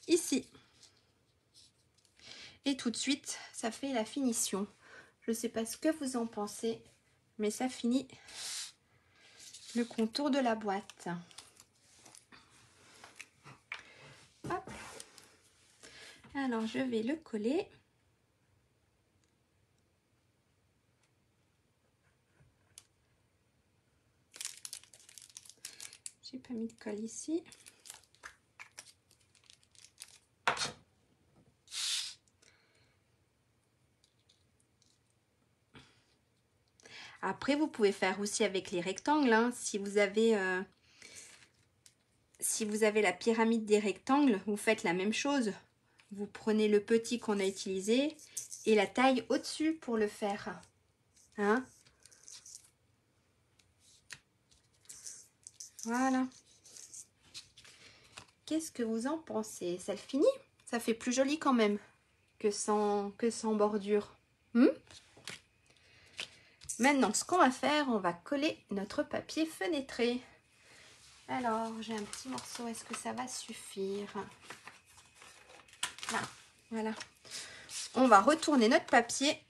S1: ici. Et tout de suite, ça fait la finition. Je ne sais pas ce que vous en pensez, mais ça finit le contour de la boîte. Hop. Alors, je vais le coller. J'ai pas mis de colle ici. Après, vous pouvez faire aussi avec les rectangles, hein. Si vous avez la pyramide des rectangles, vous faites la même chose. Vous prenez le petit qu'on a utilisé et la taille au-dessus pour le faire. Hein? Voilà. Qu'est-ce que vous en pensez? Ça le finit? Ça fait plus joli quand même que sans bordure. Maintenant, ce qu'on va faire, on va coller notre papier fenêtré. Alors, j'ai un petit morceau. Est-ce que ça va suffire? Là, voilà. On va retourner notre papier.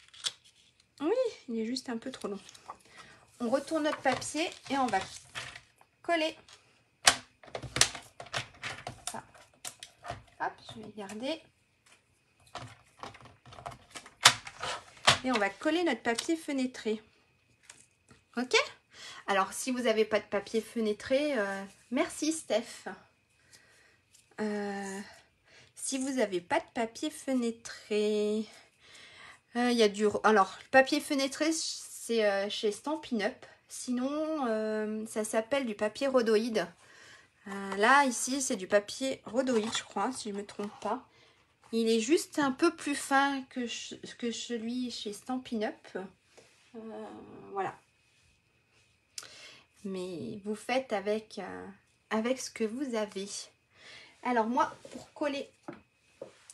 S1: Oui, il est juste un peu trop long. On retourne notre papier et on va coller. Ça. Hop, je vais garder. Et on va coller notre papier fenêtré. Ok? Alors, si vous n'avez pas de papier fenêtré, merci Steph. Si vous n'avez pas de papier fenêtré, il y a du... Alors, le papier fenêtré, c'est chez Stampin' Up. Sinon, ça s'appelle du papier rhodoïde. Là, ici, c'est du papier rhodoïde, je crois, si je ne me trompe pas. Il est juste un peu plus fin que celui chez Stampin' Up. Voilà. Mais vous faites avec ce que vous avez. Alors moi, pour coller...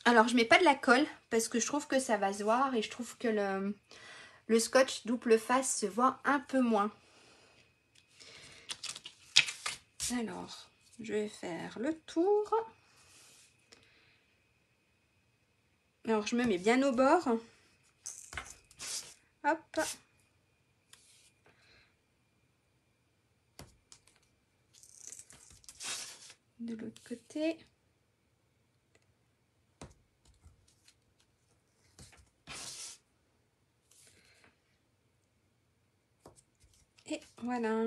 S1: Alors, je mets pas de la colle parce que je trouve que ça va se voir et je trouve que le scotch double face se voit un peu moins. Alors, je vais faire le tour. Alors, je me mets bien au bord. Hop. De l'autre côté. Et voilà.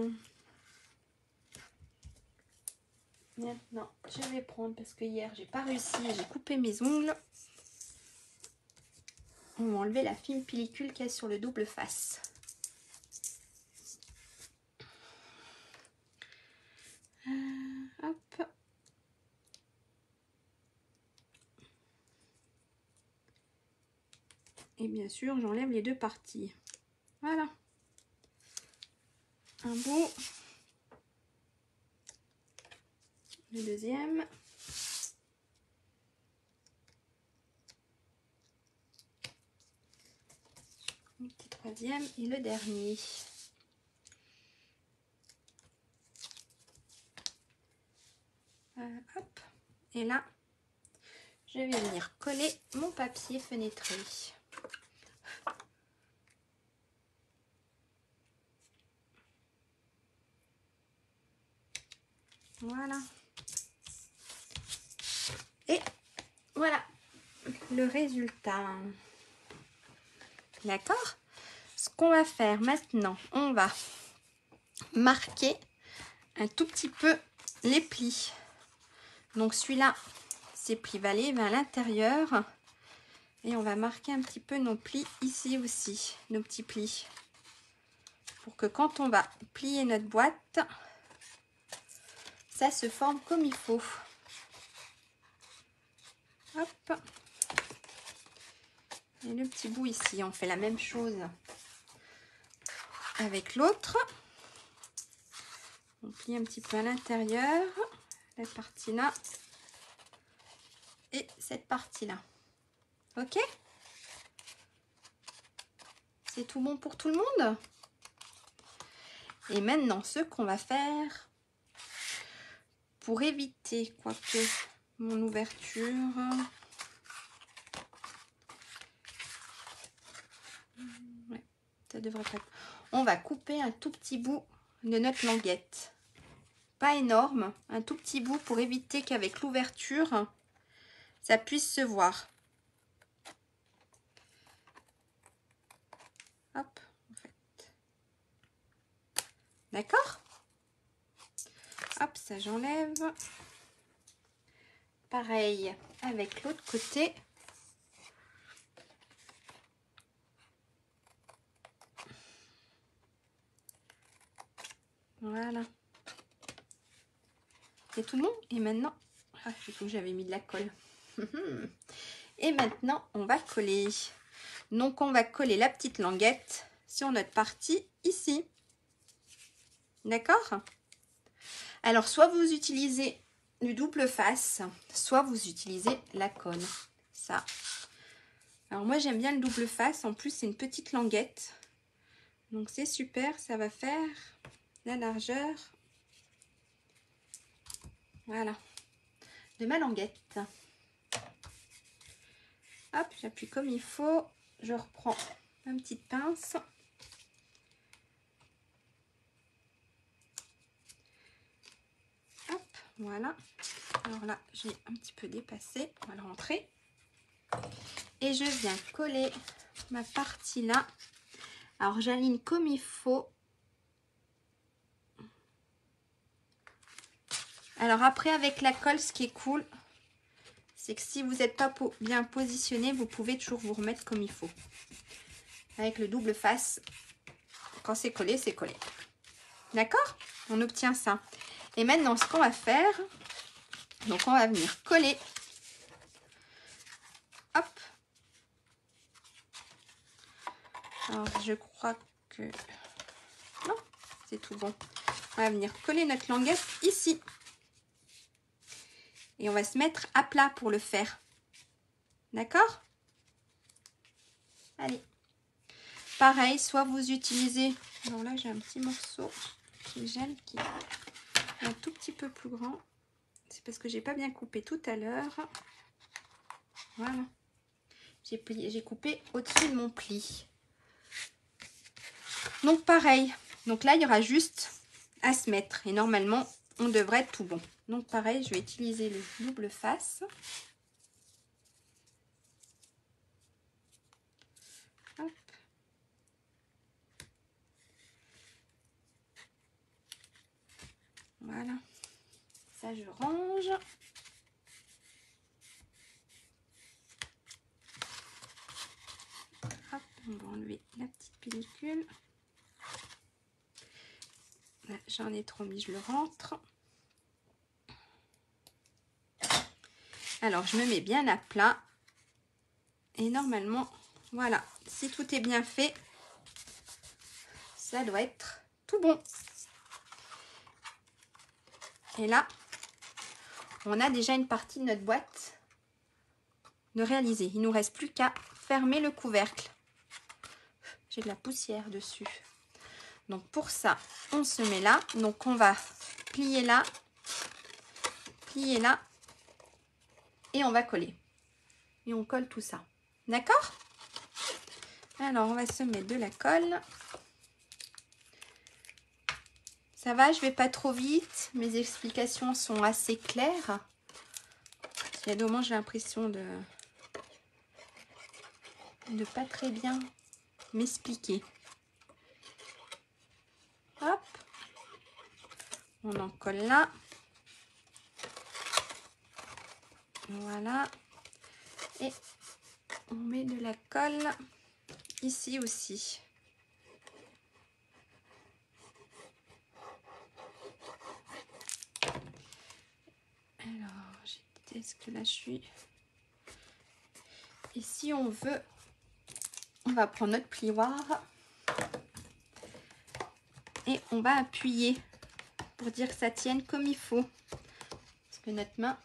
S1: Maintenant, je vais prendre, parce que hier, j'ai pas réussi, j'ai coupé mes ongles. On va enlever la fine pellicule qu'il y a sur le double face. Hop. Et bien sûr, j'enlève les deux parties. Voilà. Un bout. Le deuxième. Le petit troisième et le dernier. Hop. Et là, je vais venir coller mon papier fenêtré. Voilà. Et voilà le résultat. D'accord? ce qu'on va faire maintenant, on va marquer un tout petit peu les plis. Donc celui-là, c'est pli vallée vers l'intérieur. Et on va marquer un petit peu nos plis ici aussi, nos petits plis. Pour que quand on va plier notre boîte, ça se forme comme il faut. Hop. Et le petit bout ici, on fait la même chose avec l'autre. On plie un petit peu à l'intérieur, la partie là et cette partie là. Ok? C'est tout bon pour tout le monde? Et maintenant, ce qu'on va faire pour éviter, quoique mon ouverture, ouais, ça devrait pas. On va couper un tout petit bout de notre languette. Pas énorme, un tout petit bout pour éviter qu'avec l'ouverture, ça puisse se voir. Hop, en fait. D'accord? Hop, ça j'enlève. Pareil avec l'autre côté. Voilà. C'est tout bon. Et maintenant, ah, du coup j'avais mis de la colle. Et maintenant, on va coller. Donc, on va coller la petite languette sur notre partie ici. D'accord? Alors, soit vous utilisez du double face, soit vous utilisez la colle. Ça. Alors, moi, j'aime bien le double face. En plus, c'est une petite languette. Donc, c'est super. Ça va faire la largeur. Voilà. De ma languette. Hop, j'appuie comme il faut. Je reprends ma petite pince. Hop, voilà. Alors là, j'ai un petit peu dépassé. On va le rentrer. Et je viens coller ma partie là. Alors, j'aligne comme il faut. Alors après, avec la colle, ce qui est cool, c'est que si vous n'êtes pas bien positionné, vous pouvez toujours vous remettre comme il faut. Avec le double face, quand c'est collé, c'est collé. D'accord? On obtient ça. Et maintenant, ce qu'on va faire, donc on va venir coller. Hop. Alors, je crois que... Non, c'est tout bon. On va venir coller notre languette ici. Et on va se mettre à plat pour le faire. D'accord? Allez. Pareil, soit vous utilisez... Alors là, j'ai un petit morceau qui gêne, qui est un tout petit peu plus grand. C'est parce que j'ai pas bien coupé tout à l'heure. Voilà. J'ai coupé au-dessus de mon pli. Donc pareil. Donc là, il y aura juste à se mettre. Et normalement, on devrait être tout bon. Donc pareil, je vais utiliser le double face. Hop. Voilà. Ça, je range. Hop, on va enlever la petite pellicule. J'en ai trop mis, je le rentre. Alors, je me mets bien à plat. Et normalement, voilà, si tout est bien fait, ça doit être tout bon. Et là, on a déjà une partie de notre boîte de réaliser. Il ne nous reste plus qu'à fermer le couvercle. J'ai de la poussière dessus. Donc pour ça, on se met là. Donc on va plier là et on va coller. Et on colle tout ça. D'accord? Alors on va se mettre de la colle. Ça va, je vais pas trop vite. Mes explications sont assez claires. Il y a des moments, j'ai l'impression de pas très bien m'expliquer. Hop. On en colle là. Voilà. Et on met de la colle ici aussi. Alors, est-ce que là je suis... Et si on veut, on va prendre notre plioir et on va appuyer pour dire que ça tienne comme il faut. Parce que notre main,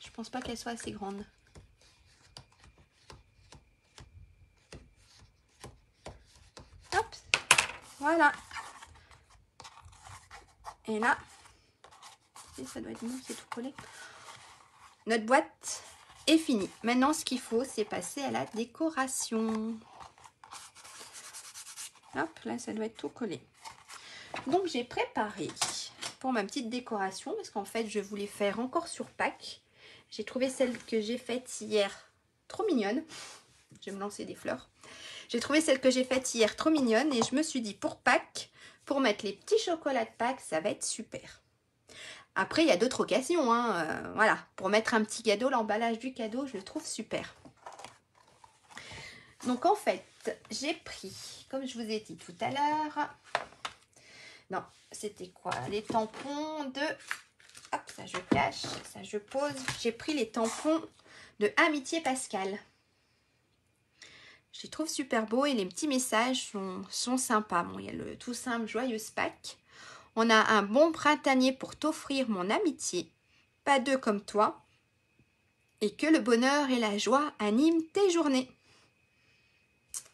S1: je pense pas qu'elle soit assez grande. Hop, voilà. Et là, et ça doit être bon, c'est tout collé. Notre boîte est finie. Maintenant, ce qu'il faut, c'est passer à la décoration. Hop, là, ça doit être tout collé. Donc, j'ai préparé pour ma petite décoration, parce qu'en fait, je voulais faire encore sur Pâques. J'ai trouvé celle que j'ai faite hier trop mignonne. Je vais me lancer des fleurs. J'ai trouvé celle que j'ai faite hier trop mignonne et je me suis dit pour Pâques, pour mettre les petits chocolats de Pâques, ça va être super. Après, il y a d'autres occasions, hein. Voilà, pour mettre un petit cadeau, l'emballage du cadeau, je le trouve super. Donc en fait, j'ai pris, comme je vous ai dit tout à l'heure, non, c'était quoi? Les tampons de, hop, ça je cache, ça je pose. J'ai pris les tampons de Amitié Pascal. Je les trouve super beaux et les petits messages sont sympas. Bon, il y a le tout simple Joyeuse Pâques. On a un bon printanier pour t'offrir mon amitié. Pas deux comme toi. Et que le bonheur et la joie animent tes journées.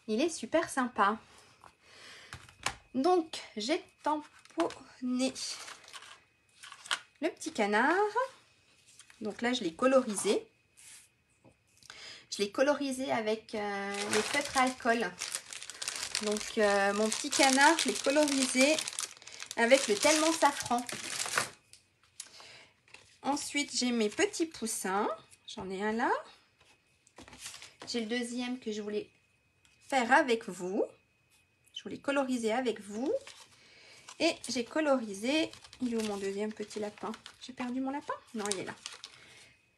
S1: Il est super sympa. Donc, j'ai tamponné le petit canard. Donc là, je l'ai colorisé. Je l'ai colorisé avec les feutres à alcool. Donc, mon petit canard, je l'ai colorisé avec le Tellement Safran. Ensuite, j'ai mes petits poussins. J'en ai un là. J'ai le deuxième que je voulais faire avec vous. Je voulais coloriser avec vous. Et j'ai colorisé... Il est où mon deuxième petit lapin? J'ai perdu mon lapin? Non, il est là.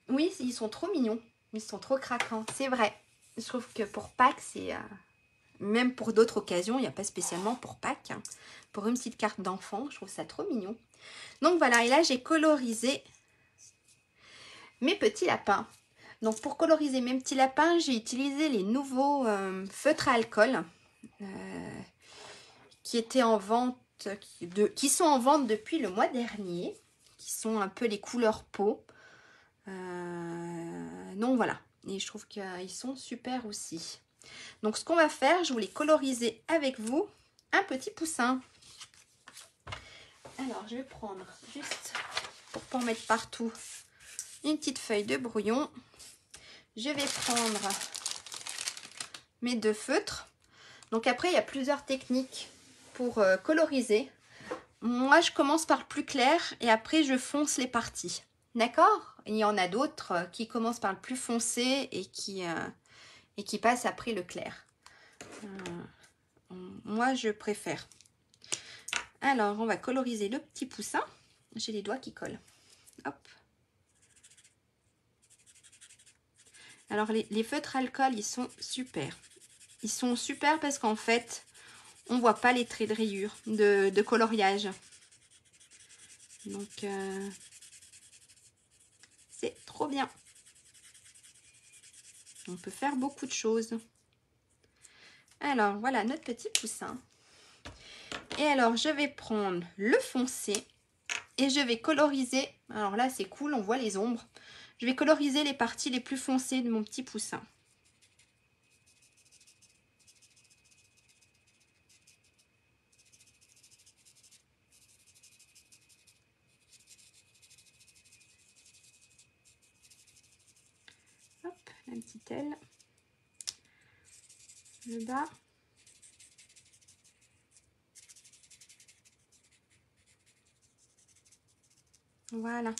S1: Oui, ils sont trop mignons. Ils sont trop craquants. C'est vrai. Je trouve que pour Pâques, c'est... même pour d'autres occasions, il n'y a pas spécialement pour Pâques. Hein. Pour une petite carte d'enfant, je trouve ça trop mignon. Donc voilà, et là, j'ai colorisé mes petits lapins. Donc pour coloriser mes petits lapins, j'ai utilisé les nouveaux feutres à alcool qui étaient en vente, qui sont en vente depuis le mois dernier, qui sont un peu les couleurs peau. Donc voilà, et je trouve qu'ils sont super aussi. Donc ce qu'on va faire, je voulais coloriser avec vous un petit poussin. Alors je vais prendre juste, pour pas en mettre partout, une petite feuille de brouillon. Je vais prendre mes deux feutres. Donc après, il y a plusieurs techniques pour coloriser. Moi, je commence par le plus clair et après, je fonce les parties. D'accord? Il y en a d'autres qui commencent par le plus foncé et qui passent après le clair. Moi, je préfère. Alors, on va coloriser le petit poussin. J'ai les doigts qui collent. Hop. Alors, les feutres alcool, ils sont super. Ils sont super parce qu'en fait, on voit pas les traits de rayures, de coloriage. Donc, c'est trop bien. On peut faire beaucoup de choses. Alors, voilà notre petit poussin. Et alors, je vais prendre le foncé et je vais coloriser. Alors là, c'est cool, on voit les ombres. Je vais coloriser les parties les plus foncées de mon petit poussin. Hop, la petite aile. Le bas. Voilà.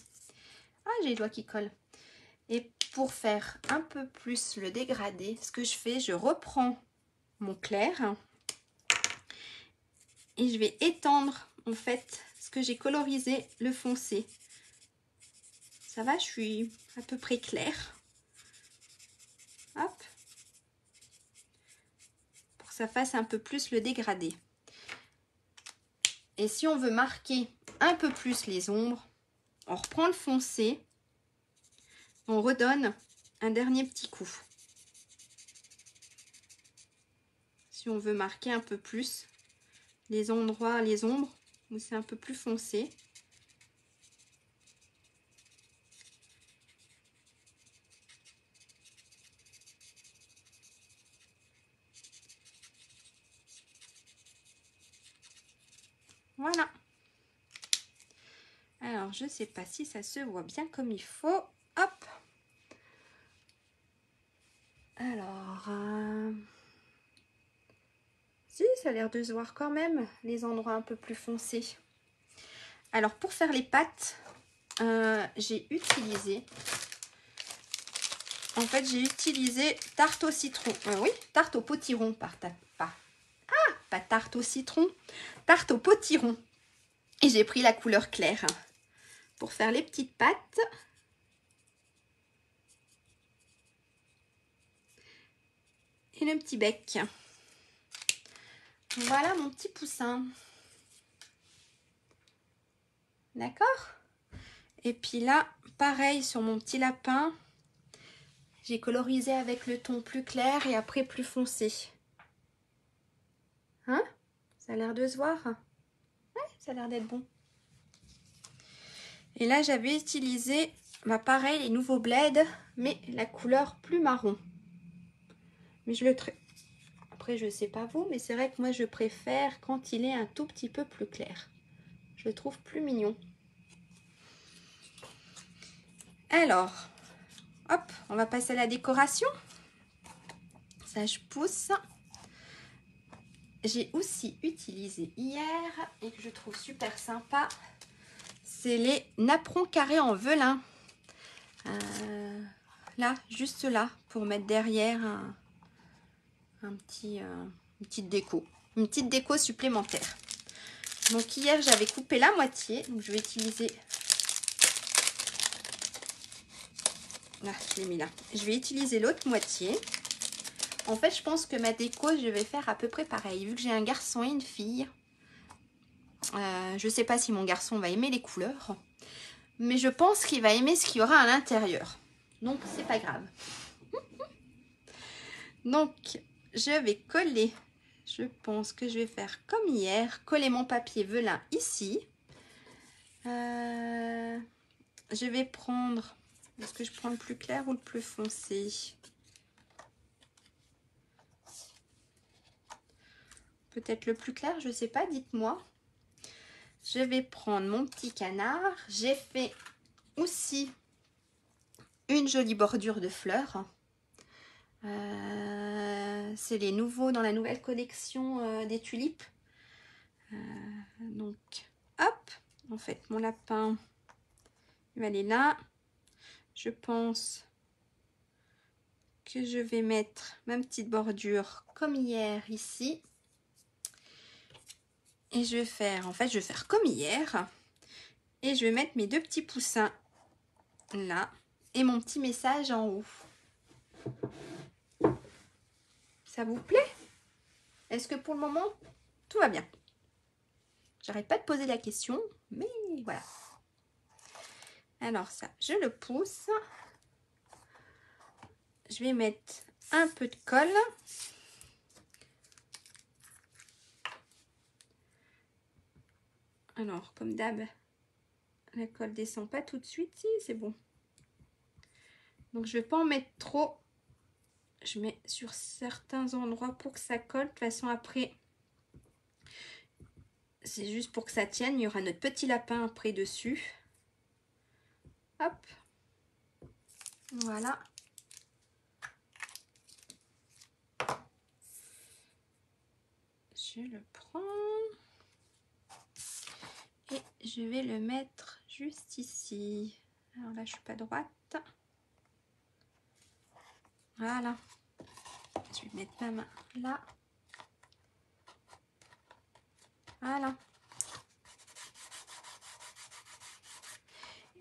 S1: Ah, j'ai les doigts qui collent. Et pour faire un peu plus le dégradé, ce que je fais, je reprends mon clair Et je vais étendre en fait ce que j'ai colorisé, le foncé. Ça va, je suis à peu près claire. Hop. Pour que ça fasse un peu plus le dégradé. Et si on veut marquer un peu plus les ombres, on reprend le foncé. On redonne un dernier petit coup. Si on veut marquer un peu plus les endroits, les ombres, où c'est un peu plus foncé. Voilà. Alors, je ne sais pas si ça se voit bien comme il faut. Hop. Alors, si, ça a l'air de se voir quand même, les endroits un peu plus foncés. Alors, pour faire les pâtes, j'ai utilisé... En fait, j'ai utilisé tarte au citron. Oui, tarte au potiron, pas tarte au citron, tarte au potiron. Et j'ai pris la couleur claire pour faire les petites pâtes. Et le petit bec. Voilà mon petit poussin. D'accord? Et puis là, pareil sur mon petit lapin. J'ai colorisé avec le ton plus clair et après plus foncé. Hein? Ça a l'air de se voir? Ouais, ça a l'air d'être bon. Et là, j'avais utilisé, pareil, les nouveaux bleds, mais la couleur plus marron. Mais je le Après, je sais pas vous, mais c'est vrai que moi, je préfère quand il est un tout petit peu plus clair. Je le trouve plus mignon. Alors, hop, on va passer à la décoration. Ça, je pousse. J'ai aussi utilisé hier et que je trouve super sympa, c'est les napperons carrés en velin. Là, juste là, pour mettre derrière une petite déco supplémentaire. Donc hier, j'avais coupé la moitié, donc je vais utiliser... Là, je l'ai mis là. Je vais utiliser l'autre moitié. En fait, je pense que ma déco, je vais faire à peu près pareil. Vu que j'ai un garçon et une fille, je ne sais pas si mon garçon va aimer les couleurs. Mais je pense qu'il va aimer ce qu'il y aura à l'intérieur. Donc, c'est pas grave. Donc, je vais coller. Je pense que je vais faire comme hier. Coller mon papier velin ici. Je vais prendre... Est-ce que je prends le plus clair ou le plus foncé? Peut-être le plus clair, je ne sais pas, dites-moi. Je vais prendre mon petit canard. J'ai fait aussi une jolie bordure de fleurs. C'est les nouveaux dans la nouvelle collection des tulipes. Donc, hop, en fait, mon lapin, il va aller là. Je pense que je vais mettre ma petite bordure comme hier ici. Et je vais faire, en fait, je vais faire comme hier. Et je vais mettre mes deux petits poussins là. Et mon petit message en haut. Ça vous plaît? Est-ce que pour le moment, tout va bien? J'arrête pas de poser la question, mais voilà. Alors ça, je le pousse. Je vais mettre un peu de colle. Alors, comme d'hab, la colle descend pas tout de suite. Si, c'est bon. Donc, je vais pas en mettre trop. Je mets sur certains endroits pour que ça colle. De toute façon, après, c'est juste pour que ça tienne. Il y aura notre petit lapin après dessus. Hop. Voilà. Je le prends. Et je vais le mettre juste ici. Alors là, je suis pas droite. Voilà. Je vais mettre ma main là. Voilà.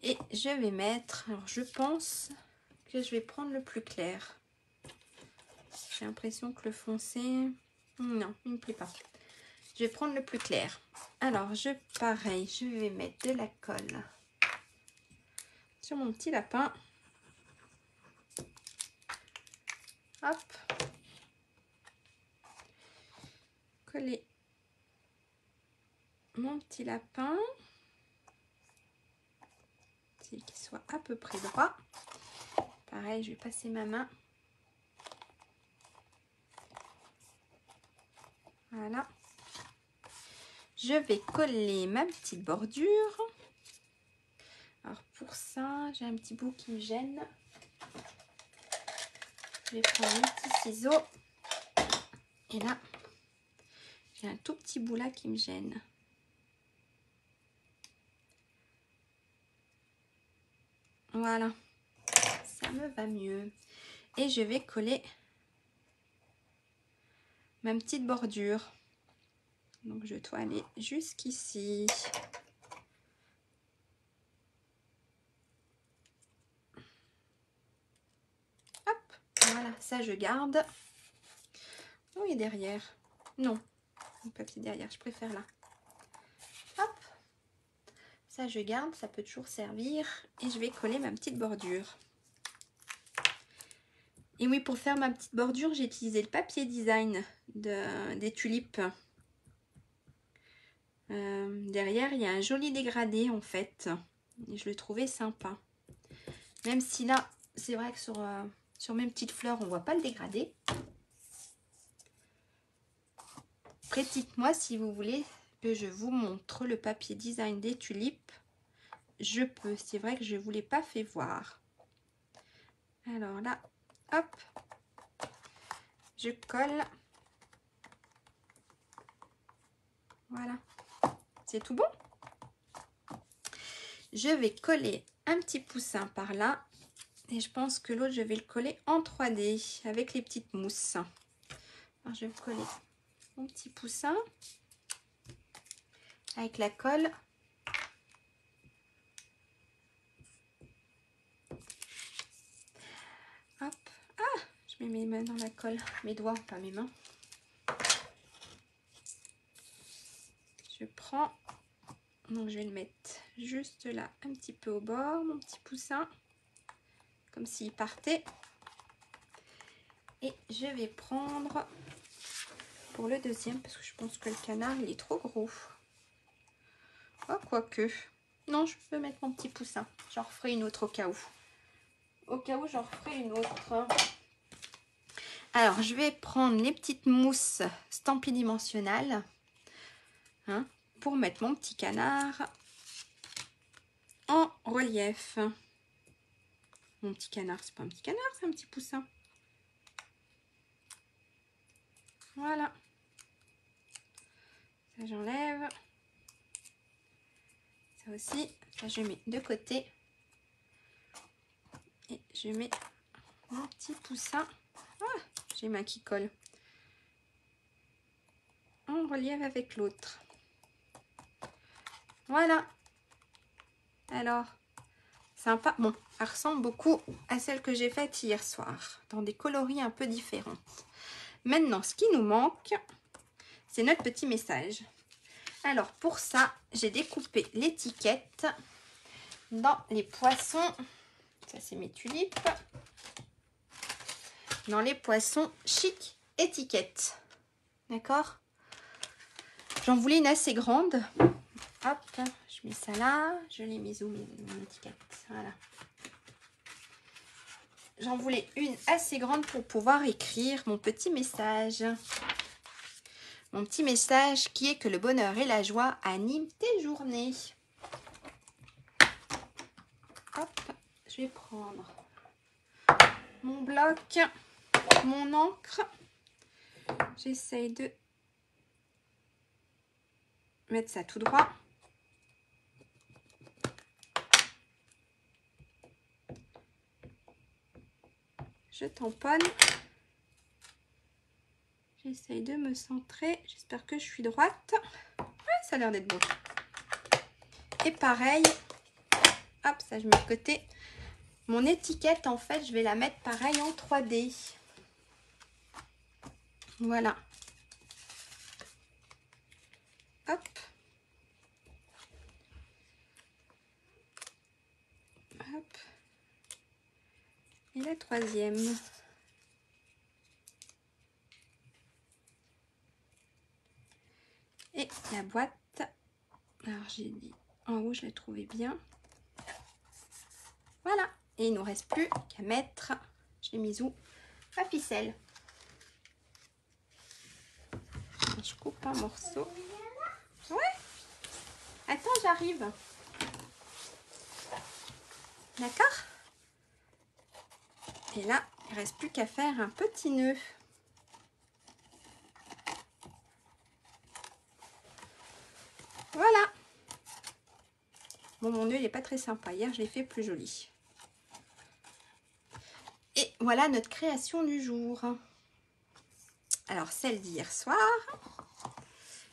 S1: Et je vais mettre, alors je pense que je vais prendre le plus clair. J'ai l'impression que le foncé, non, il ne me plaît pas. Je vais prendre le plus clair. Alors, pareil, je vais mettre de la colle sur mon petit lapin. Hop. Coller mon petit lapin. Qu'il soit à peu près droit. Pareil, je vais passer ma main. Voilà. Je vais coller ma petite bordure. Alors pour ça, j'ai un petit bout qui me gêne. Je vais prendre mes petits ciseaux. Et là, j'ai un tout petit bout là qui me gêne. Voilà. Ça me va mieux. Et je vais coller ma petite bordure. Donc je dois aller jusqu'ici. Hop, voilà, ça je garde. Oh, il est derrière. Non, le papier derrière, je préfère là. Hop, ça je garde, ça peut toujours servir. Et je vais coller ma petite bordure. Et oui, pour faire ma petite bordure, j'ai utilisé le papier design des tulipes. Derrière, il y a un joli dégradé en fait. Et je le trouvais sympa. Même si là, c'est vrai que sur mes petites fleurs, on ne voit pas le dégradé. Après, dites-moi si vous voulez que je vous montre le papier design des tulipes. Je peux. C'est vrai que je ne vous l'ai pas fait voir. Alors là, hop. Je colle. Voilà. C'est tout bon. Je vais coller un petit poussin par là. Et je pense que l'autre, je vais le coller en 3D avec les petites mousses. Alors, je vais coller mon petit poussin avec la colle. Hop. Ah, je mets mes mains dans la colle. Mes doigts, pas mes mains. Je prends. Donc, je vais le mettre juste là, un petit peu au bord, mon petit poussin. Comme s'il partait. Et je vais prendre pour le deuxième, parce que je pense que le canard, il est trop gros. Oh, quoique. Non, je peux mettre mon petit poussin. J'en referai une autre au cas où. Au cas où, j'en referai une autre. Alors, je vais prendre les petites mousses stampidimensionnelles pour mettre mon petit canard en relief. Mon petit canard, c'est pas un petit canard, c'est un petit poussin. Voilà. Ça, j'enlève. Ça aussi, ça, je mets de côté. Et je mets mon petit poussin. Ah, j'ai ma qui colle. En relief avec l'autre. Voilà. Alors, sympa. Bon, elle ressemble beaucoup à celle que j'ai faite hier soir, dans des coloris un peu différents. Maintenant, ce qui nous manque, c'est notre petit message. Alors, pour ça, j'ai découpé l'étiquette dans les poissons. Ça, c'est mes tulipes. Dans les poissons chic étiquette. D'accord? J'en voulais une assez grande. Hop, je mets ça là. Je l'ai mise où mon étiquette? Voilà. J'en voulais une assez grande pour pouvoir écrire mon petit message. Mon petit message qui est que le bonheur et la joie animent tes journées. Hop, je vais prendre mon bloc, mon encre. J'essaye de mettre ça tout droit. Je tamponne. J'essaye de me centrer. J'espère que je suis droite. Ouais, ça a l'air d'être bon. Et pareil, hop, ça je mets de côté. Mon étiquette, en fait, je vais la mettre pareil en 3D. Voilà. Hop. Hop. Et la troisième. Et la boîte. Alors, j'ai dit en haut, je l'ai trouvé bien. Voilà. Et il ne nous reste plus qu'à mettre, je l'ai mis où? La ficelle. Je coupe un morceau. Ouais. Attends, j'arrive. D'accord? Et là, il ne reste plus qu'à faire un petit nœud. Voilà. Bon, mon nœud, il n'est pas très sympa. Hier, je l'ai fait plus joli. Et voilà notre création du jour. Alors, celle d'hier soir.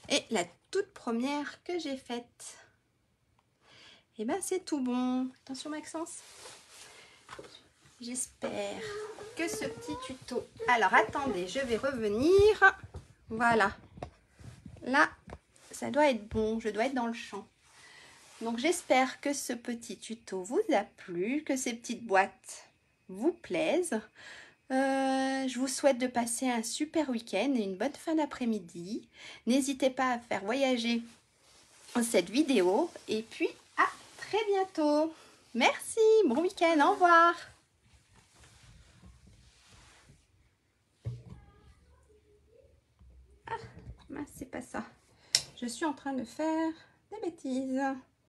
S1: Et la toute première que j'ai faite. Et ben, c'est tout bon. Attention, Maxence. J'espère que ce petit tuto... Alors, attendez, je vais revenir. Voilà. Là, ça doit être bon. Je dois être dans le champ. Donc, j'espère que ce petit tuto vous a plu, que ces petites boîtes vous plaisent. Je vous souhaite de passer un super week-end et une bonne fin d'après-midi. N'hésitez pas à faire voyager cette vidéo. Et puis, à très bientôt. Merci, bon week-end, au revoir. Ah, mince, c'est pas ça. Je suis en train de faire des bêtises.